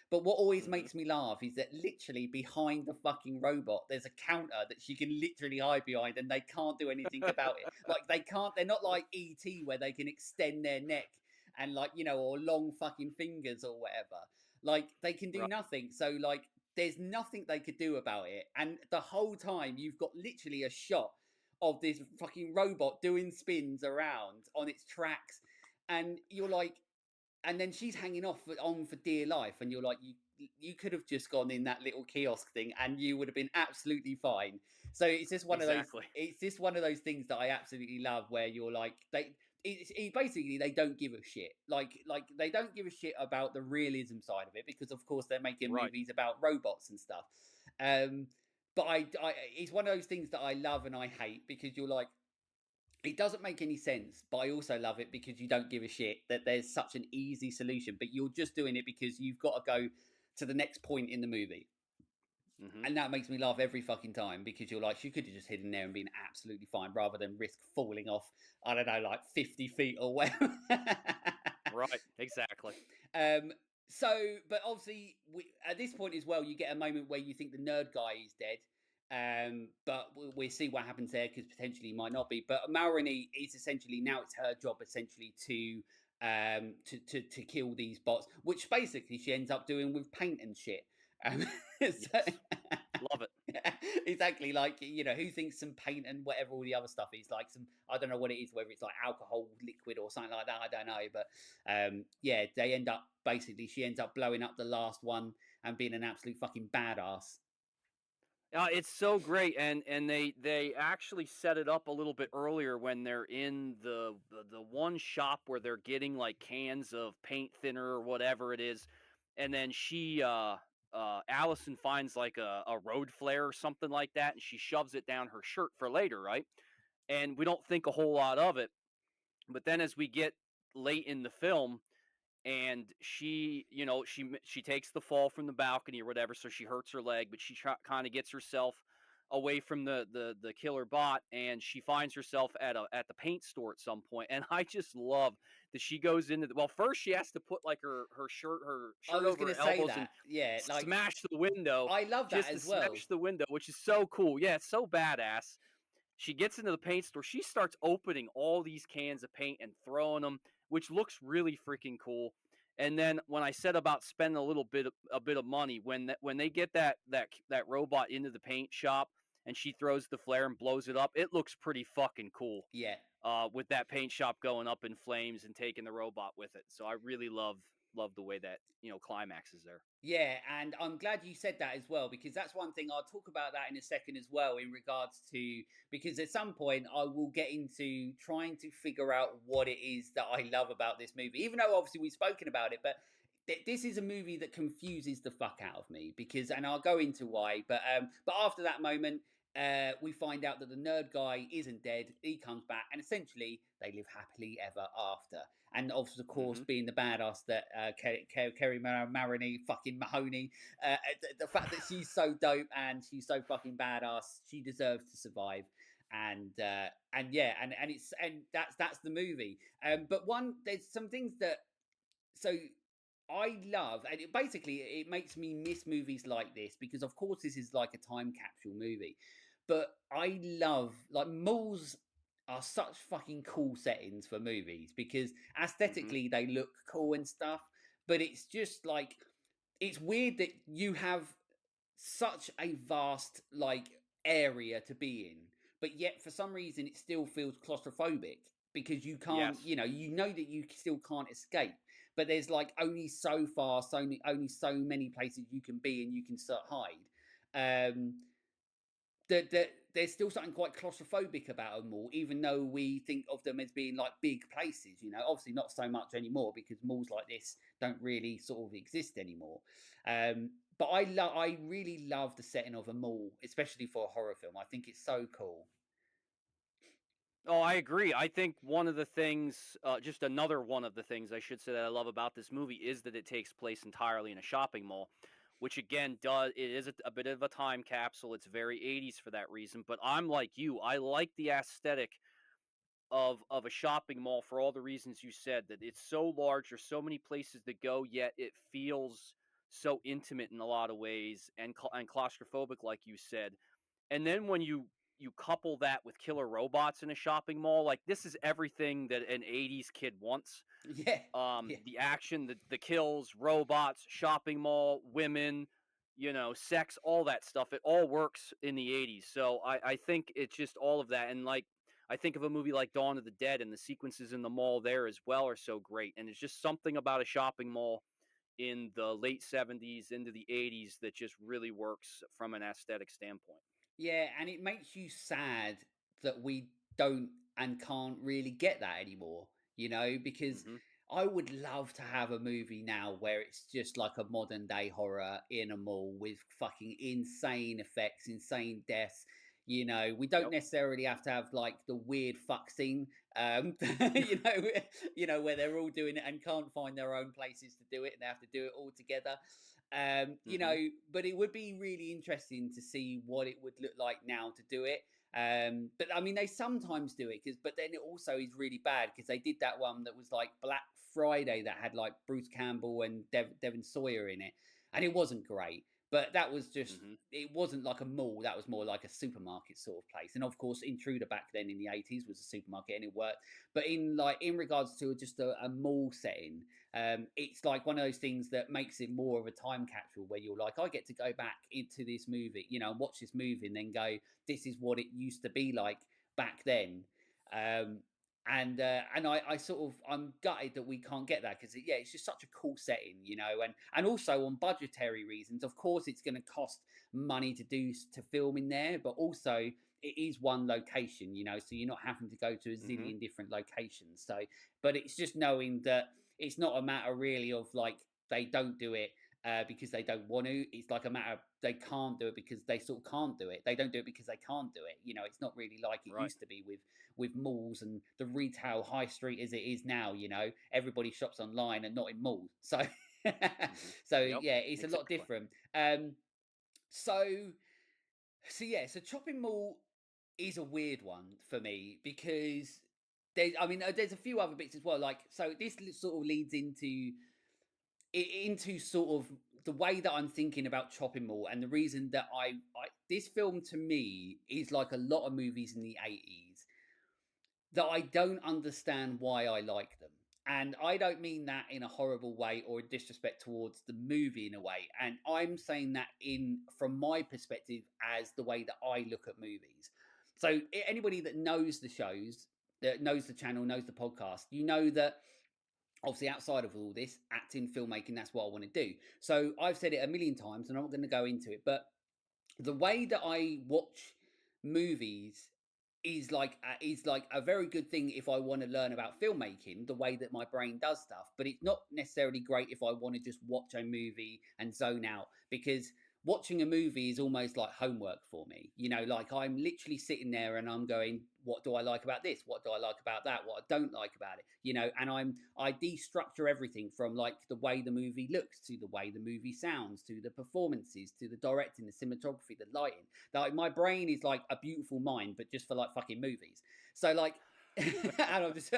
But what always Mhm. makes me laugh is that literally behind the fucking robot, there's a counter that she can literally hide behind, and they can't do anything about it. Like they can't. They're not like ET where they can extend their neck and like or long fucking fingers or whatever. Like they can do Right. nothing. So like there's nothing they could do about it. And the whole time you've got literally a shot of this fucking robot doing spins around on its tracks, and you're like, and then she's hanging on for dear life, and you're like, you could have just gone in that little kiosk thing and you would have been absolutely fine. So Exactly. it's just one of those things that I absolutely love where you're like, basically they don't give a shit, like they don't give a shit about the realism side of it because of course they're making Right. movies about robots and stuff. um but it's one of those things that I love and I hate because you're like, it doesn't make any sense, but I also love it because you don't give a shit that there's such an easy solution, but you're just doing it because you've got to go to the next point in the movie. Mhm. And that makes me laugh every fucking time because you're like, she could have just hidden there and been absolutely fine rather than risk falling off, I don't know, like 50 feet or whatever. Right. Exactly. um, but obviously, at this point as well, you get a moment where you think the nerd guy is dead. But we'll see what happens there because potentially he might not be. But Malroney is essentially now it's her job essentially to kill these bots, which basically she ends up doing with paint and shit. So, Yes. Love it. exactly, like who thinks some paint and whatever all the other stuff is like some, I don't know what it is, whether it's like alcohol liquid or something like that, I don't know. But yeah, they end up basically she ends up blowing up the last one and being an absolute fucking badass. It's so great, and they actually set it up a little bit earlier when they're in the one shop where they're getting like cans of paint thinner or whatever it is, and then Allison finds like a road flare or something like that, and she shoves it down her shirt for later, right? And we don't think a whole lot of it, but then as we get late in the film, and she takes the fall from the balcony or whatever, so she hurts her leg, but she kind of gets herself away from the killer bot, and she finds herself at the paint store at some point. And I just love that she goes into well, first she has to put like her I shirt was over gonna her say elbows and that, yeah, like smash the window. I love She that has to as well. smash the window, which is so cool. Yeah, it's so badass. She gets into the paint store. She starts opening all these cans of paint and throwing them, which looks really freaking cool. And then when I said about spending a bit of money, when they get that robot into the paint shop and she throws the flare and blows it up, it looks pretty fucking cool. Yeah, With that paint shop going up in flames and taking the robot with it. So I really love. love the way that climaxes there. Yeah, and I'm glad you said that as well, because that's one thing I'll talk about that in a second as well, in regards to, because at some point I will get into trying to figure out what it is that I love about this movie, even though obviously we've spoken about it. But this is a movie that confuses the fuck out of me, because, and I'll go into why. But after that moment, we find out that the nerd guy isn't dead. He comes back, and essentially they live happily ever after. And of course, Hmm. being the badass that Kerry Maroney, fucking Mahoney, the fact that she's so dope and she's so fucking badass, she deserves to survive. And yeah, and that's the movie. But there's some things that, so I love, and basically it makes me miss movies like this, because of course this is like a time capsule movie, but I love, like, malls are such fucking cool settings for movies, because Hmm. aesthetically they look cool and stuff, but it's just like, it's weird that you have such a vast, like, area to be in, but yet for some reason it still feels claustrophobic, because you can't, Yes. you know that you still can't escape, but there's like only so far, only so many places you can be and you can start hide. That there's still something quite claustrophobic about a mall, even though we think of them as being like big places. Obviously not so much anymore, because malls like this don't really sort of exist anymore. But I really love the setting of a mall, especially for a horror film. I think it's so cool. Oh, I agree. I think one of the things, just another one of the things I should say that I love about this movie is that it takes place entirely in a shopping mall, which again it is a bit of a time capsule. It's very 80s for that reason. But I'm like you. I like the aesthetic of a shopping mall for all the reasons you said. That it's so large, there's so many places to go, yet it feels so intimate in a lot of ways and and claustrophobic, like you said. And then when you couple that with killer robots in a shopping mall, like this is everything that an 80s kid wants. Yeah, yeah, The action, the kills, robots, shopping mall, women, sex, all that stuff. It all works in the 80s. So I think it's just all of that. And like I think of a movie like Dawn of the Dead, and the sequences in the mall there as well are so great. And it's just something about a shopping mall in the late 70s into the 80s that just really works from an aesthetic standpoint. yeah. And it makes you sad that we don't and can't really get that anymore, because Hmm. I would love to have a movie now where it's just like a modern day horror in a mall with fucking insane effects, insane deaths. We don't Yep. necessarily have to have like the weird fuck scene, where they're all doing it and can't find their own places to do it, and they have to do it all together. Hmm. But it would be really interesting to see what it would look like now to do it. But I mean, they sometimes do it, but then it also is really bad, because they did that one that was like Black Friday, that had like Bruce Campbell and Devon Sawyer in it, and it wasn't great. But that was just, Hmm. it wasn't like a mall, that was more like a supermarket sort of place. And of course, Intruder back then in the 80s was a supermarket, and it worked. But in regards to just a mall setting, it's like one of those things that makes it more of a time capsule, where you're like, I get to go back into this movie, and watch this movie, and then go, this is what it used to be like back then. Um, and I sort of, I'm gutted that we can't get that, because yeah, it's just such a cool setting, and also on budgetary reasons. Of course, it's going to cost money to film in there, but also it is one location, so you're not having to go to a Hmm. zillion different locations. So, but it's just knowing that it's not a matter really of like they don't do it because they don't want to. It's like a matter of they can't do it because they sort of can't do it. They don't do it because they can't do it. It's not really like it Right. used to be with malls and the retail high street as it is now. Everybody shops online and not in malls. So Hmm. so Yep. yeah, it's a lot Exactly. different. So yeah, so Chopping Mall is a weird one for me, because there's a few other bits as well. Like, so this sort of leads into sort of the way that I'm thinking about Chopping Mall, and the reason that I this film to me is like a lot of movies in the 80s, that I don't understand why I like them. And I don't mean that in a horrible way or a disrespect towards the movie in a way. And I'm saying that in from my perspective as the way that I look at movies. So anybody that knows the shows, that knows the channel, knows the podcast, you know that obviously outside of all this, acting, filmmaking, that's what I want to do. So I've said it a million times and I'm not going to go into it, but the way that I watch movies is like a very good thing if I want to learn about filmmaking, the way that my brain does stuff. But it's not necessarily great if I want to just watch a movie and zone out, because watching a movie is almost like homework for me. You know, like I'm literally sitting there and I'm going, what do I like about this? What do I like about that? What I don't like about it? You know, and I destructure everything from like the way the movie looks to the way the movie sounds to the performances to the directing, the cinematography, the lighting. Like my brain is like a beautiful mind, but just for like fucking movies. So like, and I'm just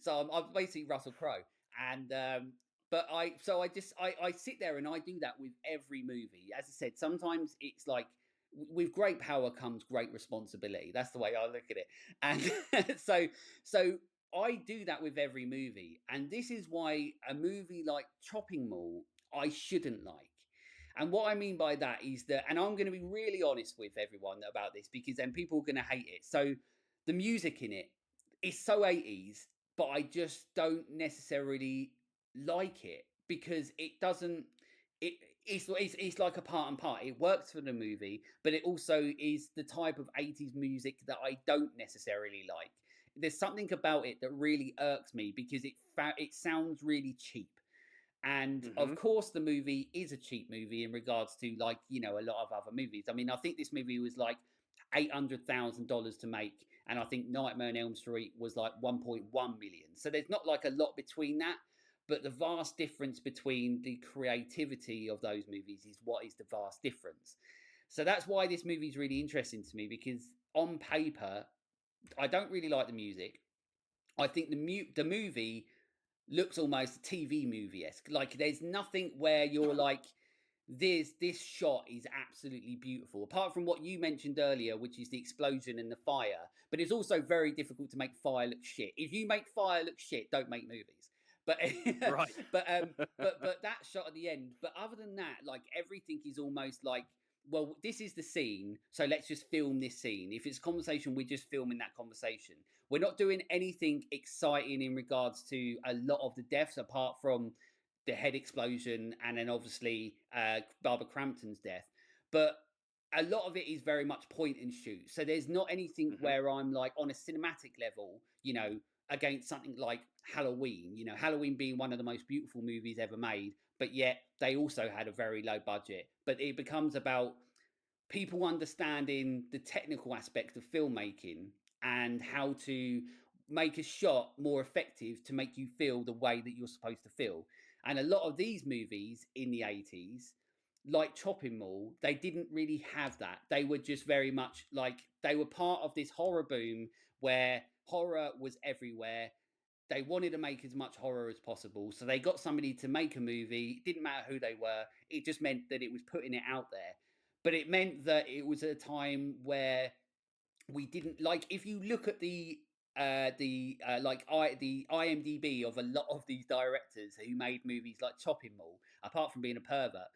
I'm basically Russell Crowe, and but I sit there and I do that with every movie. As I said, sometimes it's like with great power comes great responsibility. That's the way I look at it, and so I do that with every movie, and this is why a movie like Chopping Mall I shouldn't like. And what I mean by that is that, and I'm going to be really honest with everyone about this because then people are going to hate it. So the music in it is so 80s, but I just don't necessarily like it because it doesn't. It's like a part and part. It works for the movie, but it also is the type of 80s music that I don't necessarily like. There's something about it that really irks me because it sounds really cheap. And of Mhm. course, the movie is a cheap movie in regards to like a lot of other movies. I mean, I think this movie was like $800,000 to make, and I think Nightmare on Elm Street was like 1.1 million. So there's not like a lot between that, but the vast difference between the creativity of those movies is what is the vast difference. So that's why this movie is really interesting to me because on paper, I don't really like the music. I think the movie looks almost TV movie esque. Like there's nothing where you're like, this shot is absolutely beautiful. Apart from what you mentioned earlier, which is the explosion and the fire, but it's also very difficult to make fire look shit. If you make fire look shit, don't make movies. But Right. but that shot at the end. But other than that, like everything is almost like, well, this is the scene, so let's just film this scene. If it's a conversation, we're just filming that conversation. We're not doing anything exciting in regards to a lot of the deaths, apart from the head explosion and then obviously Barbara Crampton's death. But a lot of it is very much point and shoot. So there's not anything Mhm. where I'm like on a cinematic level, against something like Halloween. Halloween being one of the most beautiful movies ever made, but yet they also had a very low budget. But it becomes about people understanding the technical aspect of filmmaking and how to make a shot more effective to make you feel the way that you're supposed to feel. And a lot of these movies in the 80s, like Chopping Mall, they didn't really have that. They were just very much like they were part of this horror boom where horror was everywhere. They wanted to make as much horror as possible. So they got somebody to make a movie. It didn't matter who they were. It just meant that it was putting it out there. But it meant that it was a time where we didn't like, if you look at the IMDb of a lot of these directors who made movies like Chopping Mall, apart from being a pervert,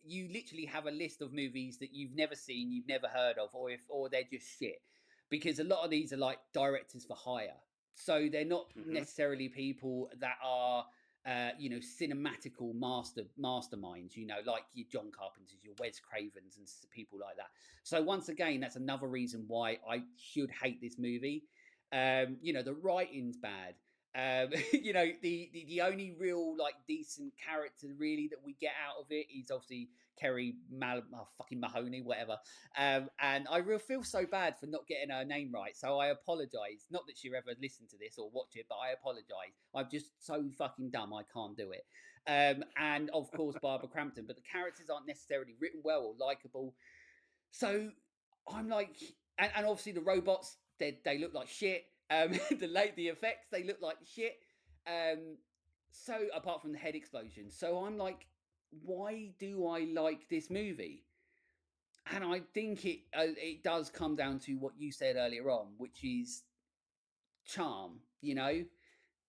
you literally have a list of movies that you've never seen, you've never heard of, or they're just shit. Because a lot of these are like directors for hire. So they're not Mhm. necessarily people that are cinematical masterminds, like your John Carpenters, your Wes Cravens, and people like that. So once again, that's another reason why I should hate this movie. The writing's bad. The only real like decent character really that we get out of it is obviously fucking Mahoney, whatever. And I real feel so bad for not getting her name right, so I apologise. Not that she'll ever listen to this or watch it, but I apologise. I'm just so fucking dumb, I can't do it. And of course, Barbara Crampton, but the characters aren't necessarily written well or likable. So I'm like, and obviously the robots, they look like shit. The effects, they look like shit. Um, so apart from the head explosion, so I'm like, why do I like this movie? And I think it does come down to what you said earlier on, which is charm.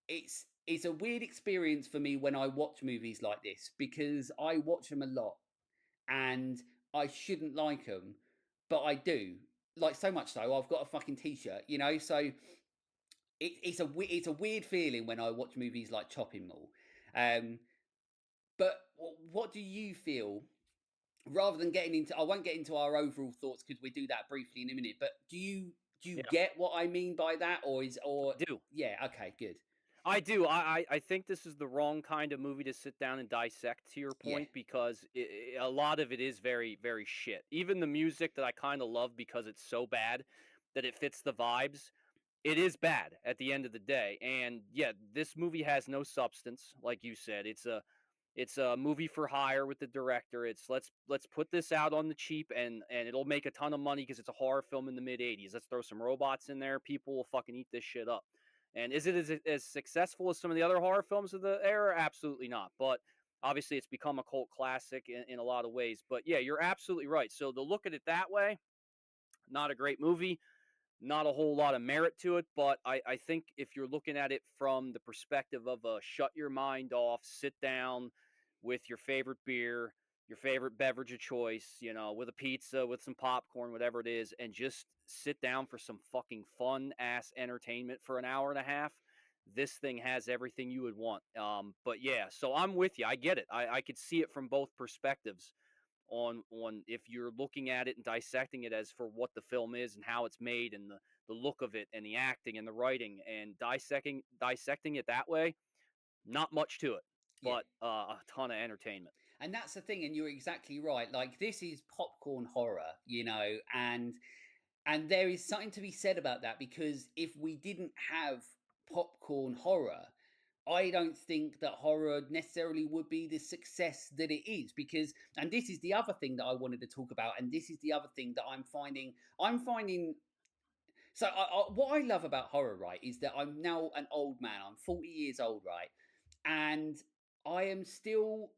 It's a weird experience for me when I watch movies like this because I watch them a lot and I shouldn't like them, but I do. Like so much so, I've got a fucking t-shirt. So it's a weird feeling when I watch movies like Chopping Mall. Um, but what do you feel? Rather than getting into, I won't get into our overall thoughts because we do that briefly in a minute. But do you Yeah, get what I mean by that, or I do. yeah? Okay, good. I do. I think this is the wrong kind of movie to sit down and dissect, to your Yeah, point, because a lot of it is very, very shit. Even the music that I kind of love because it's so bad that it fits the vibes, it is bad at the end of the day. And yeah, this movie has no substance, like you said. It's a movie for hire with the director. It's let's put this out on the cheap and it'll make a ton of money because it's a horror film in the mid '80s. Let's throw some robots in there. People will fucking eat this shit up. And is it as successful as some of the other horror films of the era? Absolutely not. But obviously, it's become a cult classic in a lot of ways. But yeah, you're absolutely right. So to look at it that way, not a great movie, not a whole lot of merit to it, but I think if you're looking at it from the perspective of a shut your mind off, sit down with your favorite beer, your favorite beverage of choice, with a pizza, with some popcorn, whatever it is, and just sit down for some fucking fun ass entertainment for an hour and a half. This thing has everything you would want. But yeah, so I'm with you. I get it. I could see it from both perspectives on if you're looking at it and dissecting it as for what the film is and how it's made and the look of it and the acting and the writing and dissecting it that way, not much to it, yeah. but a ton of entertainment. And that's the thing, and you're exactly right. Like this is popcorn horror, and there is something to be said about that because if we didn't have popcorn horror, I don't think that horror necessarily would be the success that it is because, and this is the other thing that I wanted to talk about, and this is the other thing that I'm finding. So, what I love about horror, right, is that I'm now an old man. I'm 40 years old, right, and I am still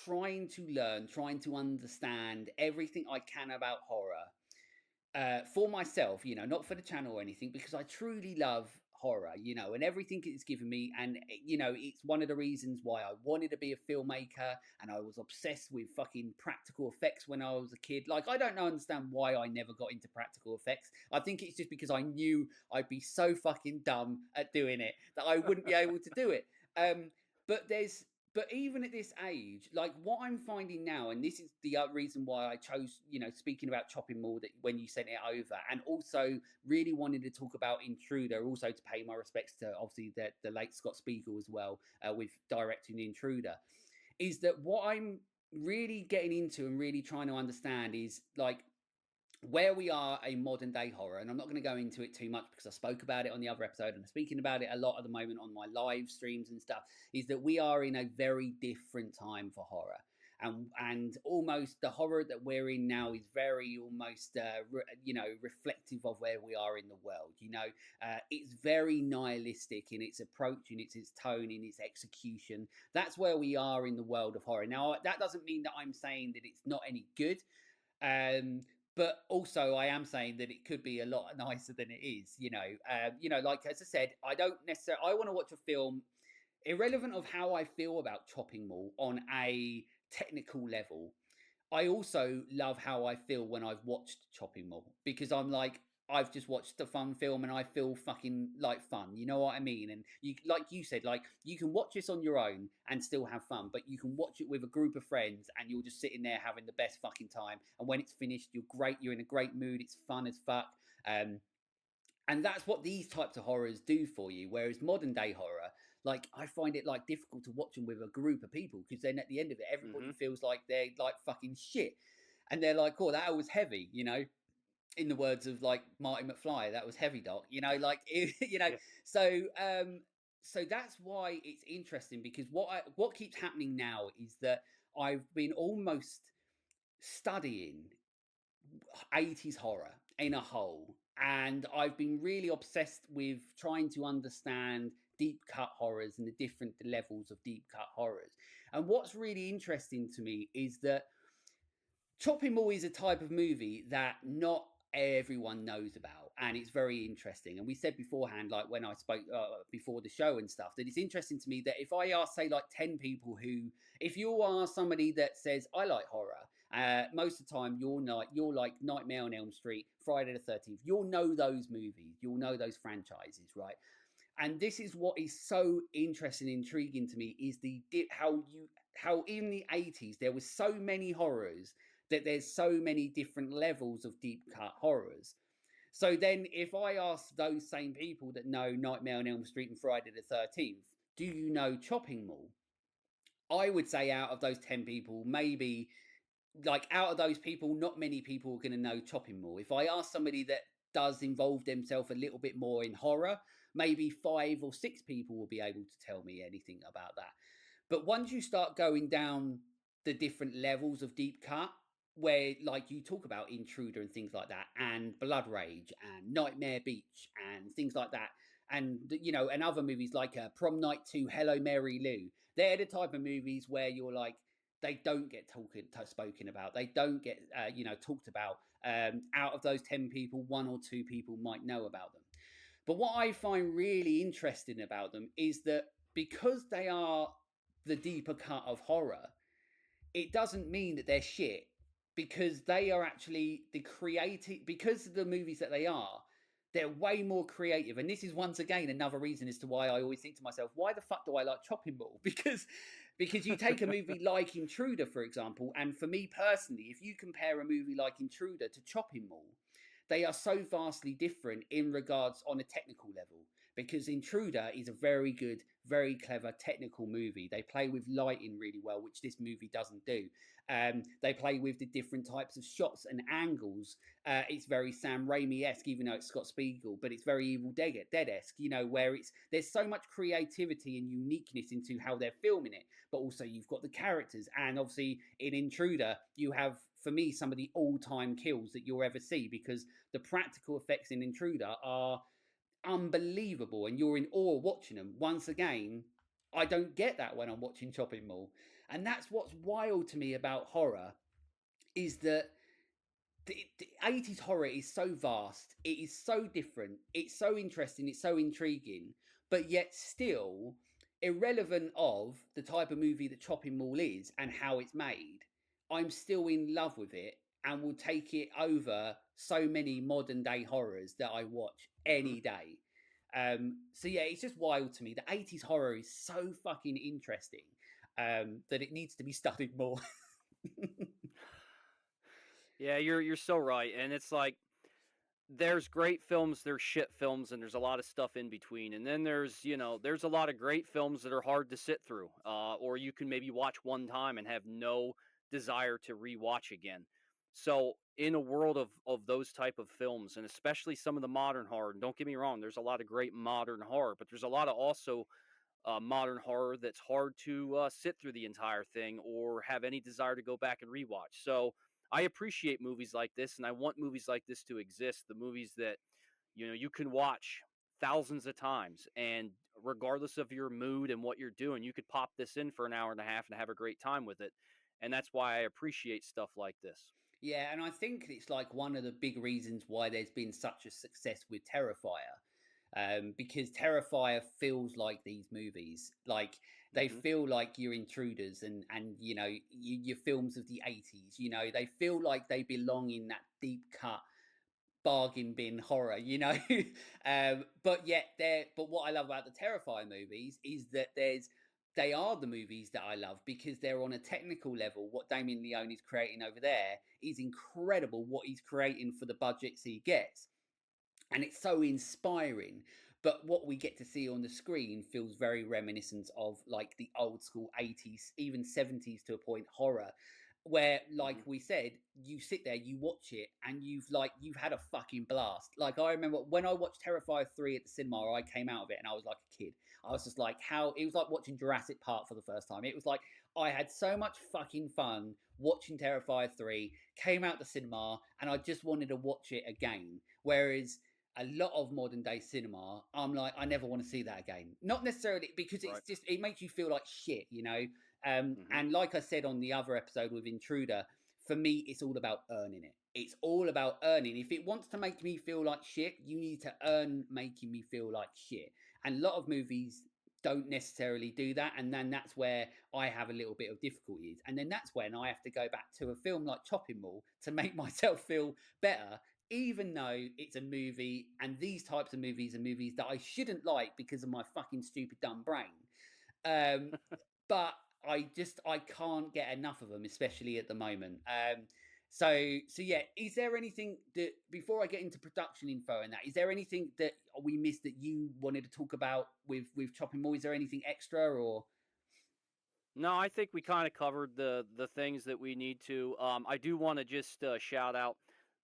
trying to learn, trying to understand everything I can about horror for myself, not for the channel or anything, because I truly love horror, and everything it's given me. And, it's one of the reasons why I wanted to be a filmmaker and I was obsessed with fucking practical effects when I was a kid. Like, I don't understand why I never got into practical effects. I think it's just because I knew I'd be so fucking dumb at doing it that I wouldn't be able to do it. Um, but there's but even at this age, like what I'm finding now, and this is the reason why I chose, speaking about Chopping Mall that when you sent it over, and also really wanted to talk about Intruder, also to pay my respects to obviously the late Scott Spiegel as well, with directing the Intruder, is that what I'm really getting into and really trying to understand is like where we are a modern day horror, and I'm not going to go into it too much because I spoke about it on the other episode and I'm speaking about it a lot at the moment on my live streams and stuff, is that we are in a very different time for horror. And almost the horror that we're in now is very almost reflective of where we are in the world. It's very nihilistic in its approach, in its tone, in its execution. That's where we are in the world of horror. Now that doesn't mean that I'm saying that it's not any good, um, but also I am saying that it could be a lot nicer than it is. Like as I said, I don't necessarily. I want to watch a film, irrelevant of how I feel about Chopping Mall on a technical level. I also love how I feel when I've watched Chopping Mall because I'm like, I've just watched a fun film and I feel fucking like fun. You know what I mean? And you, like you said, like you can watch this on your own and still have fun, but you can watch it with a group of friends and you're just sitting there having the best fucking time. And when it's finished, you're great. You're in a great mood. It's fun as fuck. Um, and that's what these types of horrors do for you. Whereas modern day horror, like I find it like difficult to watch them with a group of people because then at the end of it, everybody Hmm. feels like they're like fucking shit, and they're like, "Oh, that was heavy," In the words of like Marty McFly, that was heavy, doc. Like Yeah. So, so that's why it's interesting because what keeps happening now is that I've been almost studying 80s horror in a whole. And I've been really obsessed with trying to understand deep cut horrors and the different levels of deep cut horrors. And what's really interesting to me is that Chopping Mall is a type of movie that not everyone knows about, and it's very interesting. And we said beforehand, like when I spoke before the show and stuff, that it's interesting to me that if I ask, say, like 10 people who, if you are somebody that says I like horror, most of the time you're like Nightmare on Elm Street, Friday the 13th. You'll know those movies, you'll know those franchises, right? And this is what is so interesting and intriguing to me is how in the 80s there was so many horrors that there's so many different levels of deep cut horrors. So then if I ask those same people that know Nightmare on Elm Street and Friday the 13th, do you know Chopping Mall? I would say out of those 10 people, maybe like out of those people, not many people are going to know Chopping Mall. If I ask somebody that does involve themselves a little bit more in horror, maybe 5 or 6 people will be able to tell me anything about that. But once you start going down the different levels of deep cut, where like you talk about Intruder and things like that, and Blood Rage and Nightmare Beach and things like that, and and other movies like Prom Night 2, Hello Mary Lou, they're the type of movies where you're like, they don't get spoken about. They don't get talked about. Out of those 10 people, 1 or 2 people might know about them. But what I find really interesting about them is that because they are the deeper cut of horror, it doesn't mean that they're shit, because they are actually the creative, because of the movies that they are, they're way more creative. And this is once again another reason as to why I always think to myself, why the fuck do I like Chopping Mall? Because you take a movie like Intruder, for example, and for me personally, if you compare a movie like Intruder to Chopping Mall, they are so vastly different in regards on a technical level, because Intruder is a very good, very clever technical movie. They play with lighting really well, which this movie doesn't do. They play with the different types of shots and angles. It's very Sam Raimi-esque, even though it's Scott Spiegel, but it's very Evil Dead-esque, where there's so much creativity and uniqueness into how they're filming it, but also you've got the characters. And obviously in Intruder, you have, for me, some of the all-time kills that you'll ever see, because the practical effects in Intruder are unbelievable and you're in awe watching them. Once again, I don't get that when I'm watching Chopping Mall. And that's what's wild to me about horror, is that the 80s horror is so vast, it is so different, it's so interesting, it's so intriguing, but yet still irrelevant of the type of movie that Chopping Mall is and how it's made. I'm still in love with it and will take it over so many modern day horrors that I watch Hmm. any day. So yeah, it's just wild to me. The 80s horror is so fucking interesting, that it needs to be studied more. Yeah, you're so right, and it's like there's great films, there's shit films, and there's a lot of stuff in between. And then there's a lot of great films that are hard to sit through, or you can maybe watch one time and have no desire to rewatch again. So in a world of those type of films, and especially some of the modern horror, and don't get me wrong, there's a lot of great modern horror, but there's a lot of also modern horror that's hard to sit through the entire thing or have any desire to go back and rewatch. So I appreciate movies like this, and I want movies like this to exist. The movies that you can watch thousands of times, and regardless of your mood and what you're doing, you could pop this in for an hour and a half and have a great time with it. And that's why I appreciate stuff like this. Yeah, and I think it's like one of the big reasons why there's been such a success with Terrifier. Because Terrifier feels like these movies, like they Hmm. feel like your Intruders and your films of the 80s. They feel like they belong in that deep cut bargain bin horror. But what I love about the Terrifier movies is that they are the movies that I love, because they're on a technical level. What Damien Leone is creating over there is incredible, what he's creating for the budgets he gets, and it's so inspiring. But what we get to see on the screen feels very reminiscent of like the old school 80s, even 70s to a point horror, where, like Hmm. we said, you sit there, you watch it, and you've had a fucking blast. Like, I remember when I watched Terrifier 3 at the cinema, I came out of it and I was like a kid. I was just like, how it was like watching Jurassic Park for the first time. It was like I had so much fucking fun watching Terrifier 3, came out the cinema, and I just wanted to watch it again. Whereas a lot of modern day cinema, I'm like, I never want to see that again. Not necessarily because it's Right. just, it makes you feel like shit. Hmm. And like I said on the other episode with Intruder, for me, it's all about earning it. It's all about earning. If it wants to make me feel like shit, you need to earn making me feel like shit. And a lot of movies don't necessarily do that. And then that's where I have a little bit of difficulties. And then that's when I have to go back to a film like Chopping Mall to make myself feel better, even though it's a movie, and these types of movies are movies that I shouldn't like because of my fucking stupid dumb brain. Um, but I can't get enough of them, especially at the moment. So yeah, is there anything that before I get into production info and that, is there anything that we missed that you wanted to talk about with Chopping Mall? Is there anything extra or No, I think we kind of covered the things that we need to. I do want to just shout out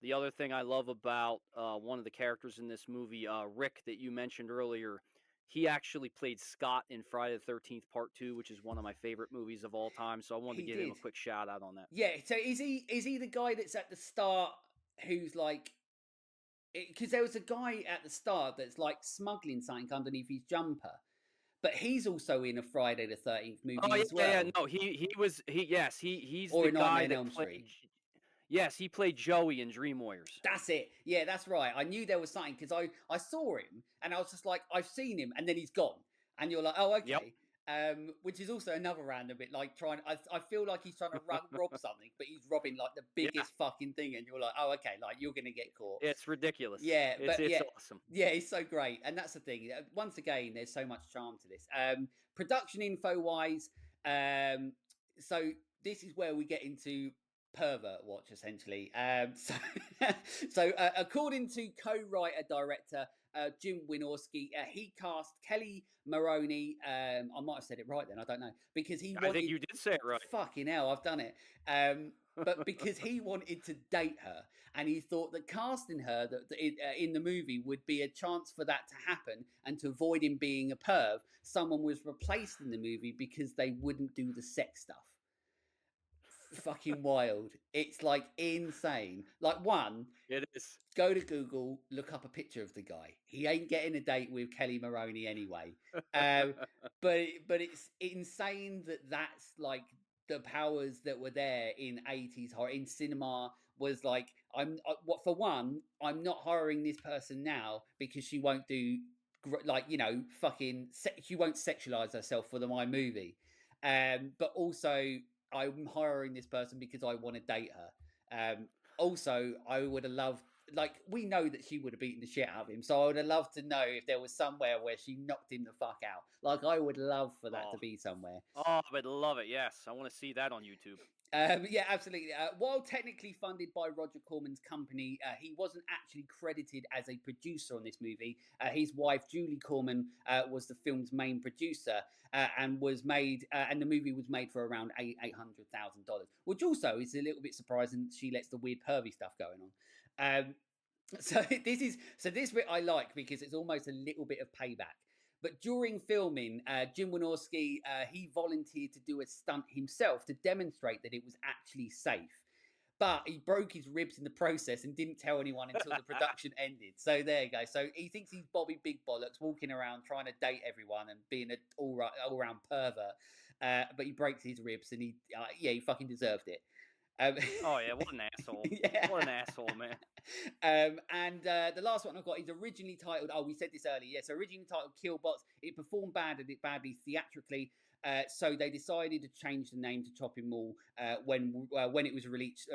the other thing I love about one of the characters in this movie, Rick, that you mentioned earlier. He actually played Scott in Friday the 13th Part 2, which is one of my favorite movies of all time. So I wanted to he give him a did? quick shout out on that. Yeah. So is he the guy that's at the start who's like because there was a guy at the start that's like smuggling something underneath his jumper, but he's also in a Friday the 13th Oh movie yeah, as yeah, yeah. well, No, he was he yes, he's or the a Nightmare guy on that Elm played Street. yes, he played Joey in Dream Warriors. That's it. Yeah, that's right. I knew there was something because I saw him and I was just like, I've seen him, and then he's gone, and you're like, oh, Yep. okay. Which is also another random bit like trying. I feel like he's trying to rob something, but he's robbing like the Yeah, biggest fucking thing, and you're like, oh, okay, like you're gonna get caught. it's ridiculous. Yeah, It's but it's yeah, awesome. yeah, it's so great, and that's the thing. Once again, there's so much charm to this. Production info wise, um, so this is where we get into pervert watch essentially. So according to co-writer director Jim Wynorski, he cast Kelly Maroney. I might have said it right then. I don't know because he I think wanted. you did say it right. Fucking hell, I've done it. But because he wanted to date her, and he thought that casting her in the movie would be a chance for that to happen, and to avoid him being a perv, someone was replaced in the movie because they wouldn't do the sex stuff. Fucking wild. It's like insane. Like, one, It is. go to Google, look up a picture of the guy. He ain't getting a date with Kelly Maroney anyway. Um, but it's insane that that's like the powers that were there in 80s horror in cinema was like what for one I'm not hiring this person now because she won't do like fucking she won't sexualize herself for my movie, but also I'm hiring this person because I want to date her. Also, I would have loved, like, we know that she would have beaten the shit out of him. So I would have loved to know if there was somewhere where she knocked him the fuck out. Like, I would love for that Oh, to be somewhere. oh, I would love it. Yes, I want to see that on YouTube. Yeah, absolutely. While technically funded by Roger Corman's company, he wasn't actually credited as a producer on this movie. His wife, Julie Corman, was the film's main producer, and and the movie was made for around $800,000, which also is a little bit surprising. She lets the weird pervy stuff going on. So this bit I like because it's almost a little bit of payback. But during filming, Jim Wynorski he volunteered to do a stunt himself to demonstrate that it was actually safe. But he broke his ribs in the process and didn't tell anyone until the production ended. So there you go. So he thinks he's Bobby Big Bollocks walking around trying to date everyone and being an all round pervert. But he breaks his ribs and he fucking deserved it. Um, Oh yeah, what an asshole! yeah. What an asshole, man. And the last one I've got is originally titled. Oh, we said this earlier. Yes, originally titled Killbots. It performed badly theatrically. So they decided to change the name to Chopping Mall when it was released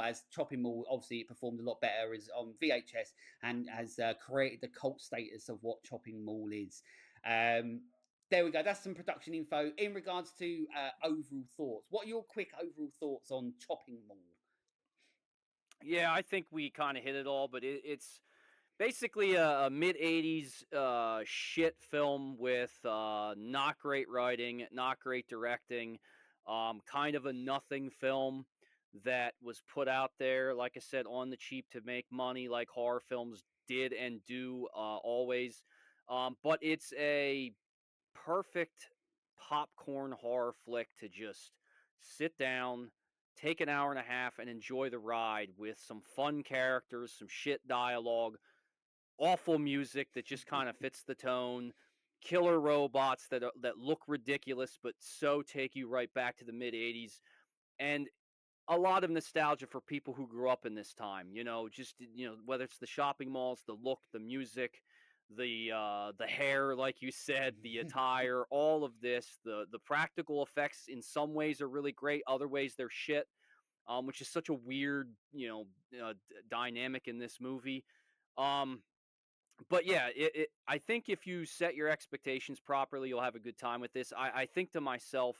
as Chopping Mall. Obviously, it performed a lot better as on VHS and has created the cult status of what Chopping Mall is. Um, there we go. That's some production info in regards to overall thoughts. What are your quick overall thoughts on Chopping Mall? Yeah, I think we kind of hit it all, but it's basically a mid '80s shit film with not great writing, not great directing, kind of a nothing film that was put out there, like I said, on the cheap to make money, like horror films did and do always. But it's a perfect popcorn horror flick to just sit down, take an hour and a half, and enjoy the ride with some fun characters, some shit dialogue, awful music that just kind of fits the tone, killer robots that look ridiculous but so take you right back to the mid '80s, and a lot of nostalgia for people who grew up in this time. Just whether it's the shopping malls, the look, the music, the hair, like you said, the attire, all of this, the practical effects in some ways are really great, other ways they're shit. which is such a weird, dynamic in this movie. Um, but yeah, I think if you set your expectations properly, you'll have a good time with this. I think to myself,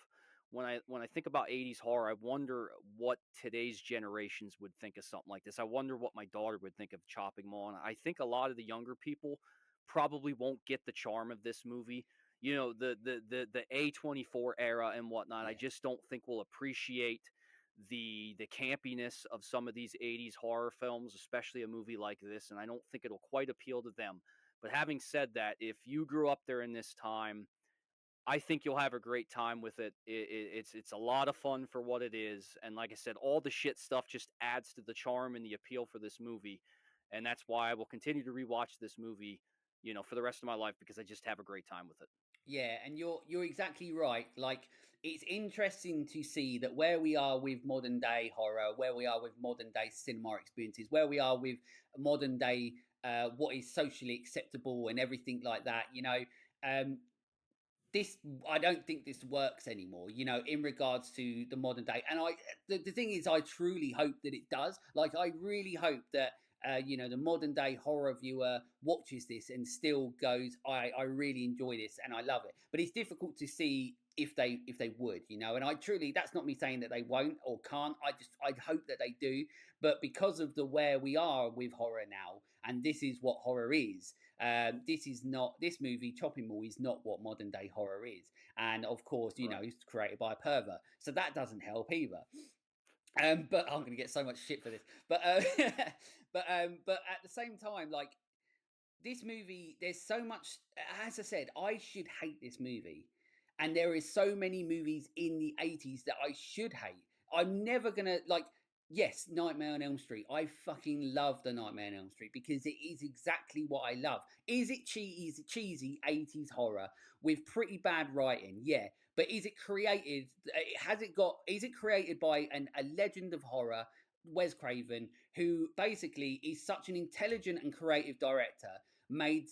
when I think about 80s horror, I wonder what today's generations would think of something like this. I wonder what my daughter would think of Chopping Mall. And I think a lot of the younger people probably won't get the charm of this movie. The A24 era and whatnot. I Yeah. just don't think we'll appreciate the campiness of some of these 80s horror films, especially a movie like this, and I don't think it'll quite appeal to them. But having said that, if you grew up there in this time, I think you'll have a great time with it. It's a lot of fun for what it is, and like I said, all the shit stuff just adds to the charm and the appeal for this movie, and that's why I will continue to rewatch this movie, for the rest of my life because I just have a great time with it. Yeah, and you're exactly right. Like, it's interesting to see that where we are with modern day horror, where we are with modern day cinema experiences, where we are with modern day what is socially acceptable and everything like that. Um, this I don't think this works anymore, in regards to the modern day. And the thing is, I truly hope that it does. Like, I really hope that the modern day horror viewer watches this and still goes, I really enjoy this and I love it. But it's difficult to see if they would, and I truly, that's not me saying that they won't or can't. I hope that they do. But because of the where we are with horror now, and this is what horror is, this is not, this movie Chopping Mall is not what modern day horror is, and of course, Right. it's created by a pervert, so that doesn't help either. But I'm going to get so much shit for this. But but at the same time, like, this movie, there's so much. As I said, I should hate this movie, and there is so many movies in the 80s that I should hate. I'm never gonna like. Yes, Nightmare on Elm Street. I fucking love the Nightmare on Elm Street because it is exactly what I love. Is it cheesy? Is it cheesy 80s horror with pretty bad writing? Yeah, but is it created? Has it got? Is it created by a legend of horror, Wes Craven, who basically is such an intelligent and creative director, made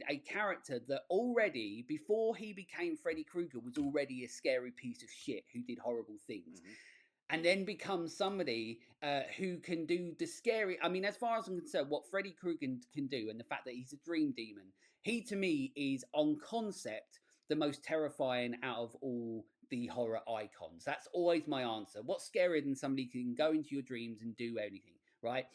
a character that already, before he became Freddy Krueger, was already a scary piece of shit who did horrible things, Hmm. and then becomes somebody who can do the scary. I mean, as far as I'm concerned, what Freddy Krueger can do, and the fact that he's a dream demon, he to me is on concept the most terrifying out of all the horror icons. That's always my answer. What's scarier than somebody who can go into your dreams and do anything, right?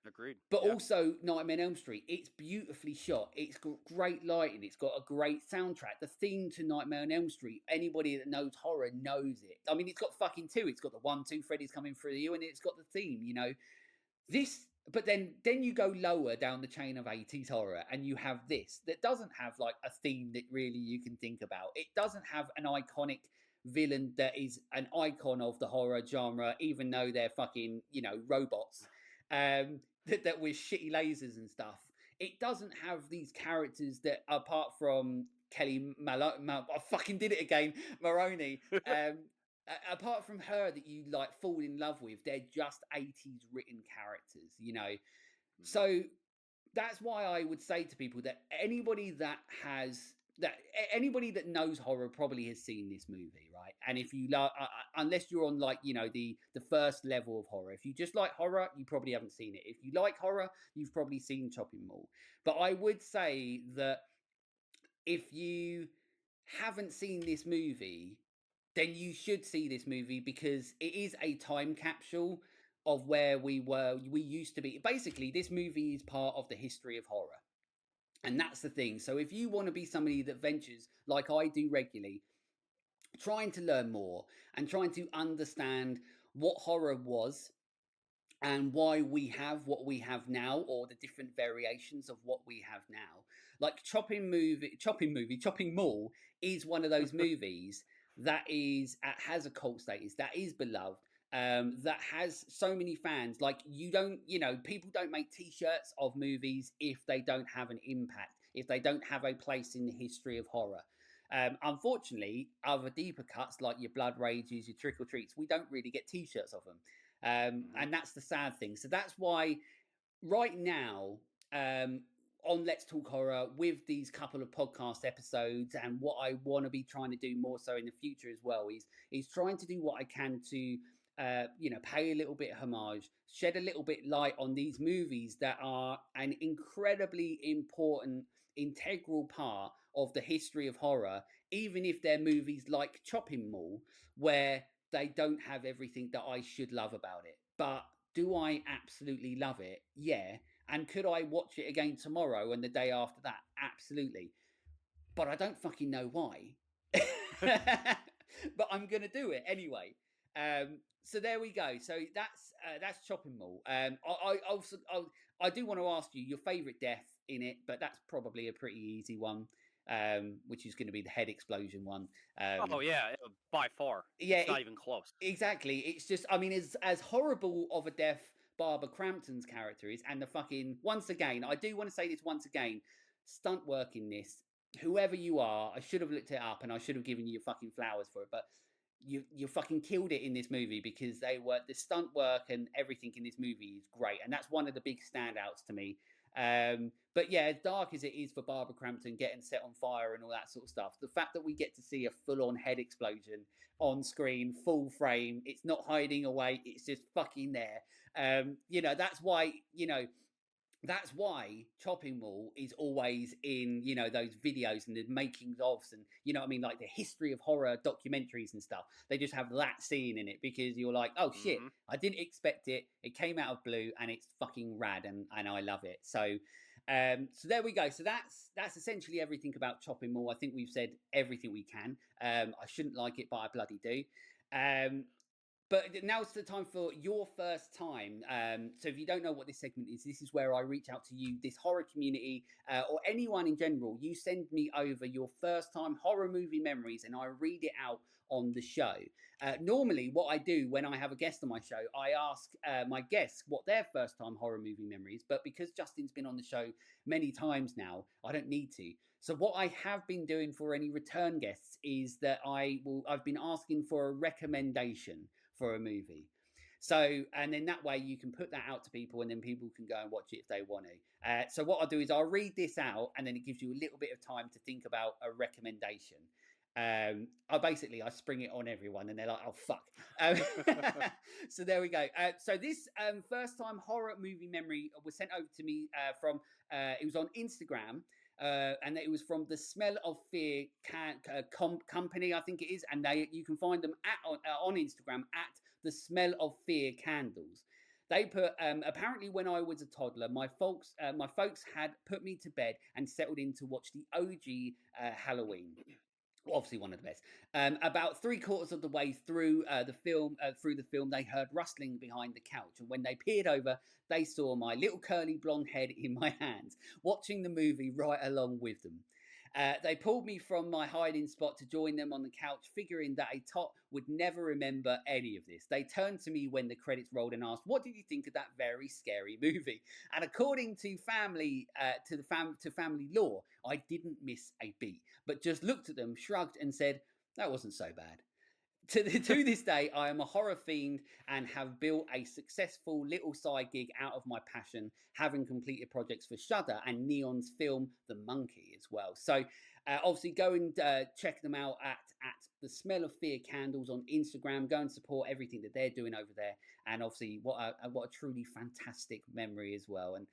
Agreed. But Yeah. also Nightmare on Elm Street, it's beautifully shot. It's got great lighting. It's got a great soundtrack. The theme to Nightmare on Elm Street, anybody that knows horror knows it. I mean, it's got fucking two. It's got the 1, 2, Freddy's coming through you, and it's got the theme. This. But then you go lower down the chain of 80s horror, and you have this that doesn't have like a theme that really you can think about. It doesn't have an iconic villain that is an icon of the horror genre, even though they're fucking robots. That with shitty lasers and stuff. It doesn't have these characters that, apart from Kelly I fucking did it again, Maroney. Apart from her, that you like fall in love with, they're just 80s written characters. Hmm. So that's why I would say to people that anybody that knows horror probably has seen this movie, right? And if you love, unless you're on like the first level of horror, if you just like horror, you probably haven't seen it. If you like horror, you've probably seen Chopping Mall. But I would say that if you haven't seen this movie, then you should see this movie because it is a time capsule of where we used to be. Basically, this movie is part of the history of horror. And that's the thing. So if you want to be somebody that ventures, like I do regularly, trying to learn more and trying to understand what horror was and why we have what we have now, or the different variations of what we have now. Like Chopping Mall is one of those movies that has a cult status, that is beloved, that has so many fans. Like, people don't make T-shirts of movies if they don't have an impact, if they don't have a place in the history of horror. Unfortunately, other deeper cuts like your Blood Rages, your Trick or Treats, we don't really get T-shirts of them, Hmm. and that's the sad thing. So that's why right now, um, on Let's Talk Horror, with these couple of podcast episodes, and what I want to be trying to do more so in the future as well, is trying to do what I can to pay a little bit of homage, shed a little bit light on these movies that are an incredibly important, integral part of the history of horror, even if they're movies like Chopping Mall, where they don't have everything that I should love about it. But do I absolutely love it? Yeah. And could I watch it again tomorrow and the day after that? Absolutely. But I don't fucking know why. But I'm gonna do it anyway. So there we go. So that's Chopping Mall. I do want to ask you your favourite death in it, but that's probably a pretty easy one, which is going to be the head explosion one. Oh yeah, by far. Yeah, It's not even close. exactly. It's just, I mean, as horrible of a death Barbara Crampton's character is, and the fucking, once again, I do want to say this once again, stunt work in this, whoever you are, I should have looked it up and I should have given you your fucking flowers for it, but you fucking killed it in this movie because the stunt work and everything in this movie is great, and that's one of the big standouts to me. But yeah, as dark as it is for Barbara Crampton getting set on fire and all that sort of stuff, the fact that we get to see a full-on head explosion on screen, full frame, it's not hiding away, it's just fucking there. That's why that's why Chopping Mall is always in, those videos and the makings ofs, and what I mean, like the history of horror documentaries and stuff. They just have that scene in it because you're like, oh shit, Hmm. I didn't expect it. It came out of blue and it's fucking rad, and I love it. So there we go. So that's essentially everything about Chopping Mall. I think we've said everything we can. I shouldn't like it, but I bloody do. Um, but now's the time for your first time. So if you don't know what this segment is, this is where I reach out to you, this horror community, or anyone in general. You send me over your first time horror movie memories, and I read it out on the show. Normally, what I do when I have a guest on my show, I ask my guests what their first time horror movie memories. But because Justin's been on the show many times now, I don't need to. So what I have been doing for any return guests is that I've been asking for a recommendation for a movie. So, and then that way you can put that out to people, and then people can go and watch it if they want to. So, what I'll do is I'll read this out, and then it gives you a little bit of time to think about a recommendation. I spring it on everyone, and they're like, "Oh fuck!" Um, so there we go. So this first time horror movie memory was sent over to me from. It was on Instagram, and it was from the Smell of Fear company, I think it is, and you can find them on Instagram at the Smell of Fear candles. They put apparently when I was a toddler, my folks had put me to bed and settled in to watch the OG Halloween, obviously one of the best. About three-quarters of the way through the film, they heard rustling behind the couch, and when they peered over, they saw my little curly blonde head in my hands, watching the movie right along with them. They pulled me from my hiding spot to join them on the couch, figuring that a tot would never remember any of this. They turned to me when the credits rolled and asked, "What did you think of that very scary movie?" And according to family law, I didn't miss a beat, but just looked at them, shrugged, and said, "That wasn't so bad." To this day, I am a horror fiend and have built a successful little side gig out of my passion, having completed projects for Shudder and Neon's film The Monkey as well. So, obviously, go and check them out at the Smell of Fear candles on Instagram. Go and support everything that they're doing over there. And obviously, what a truly fantastic memory as well. And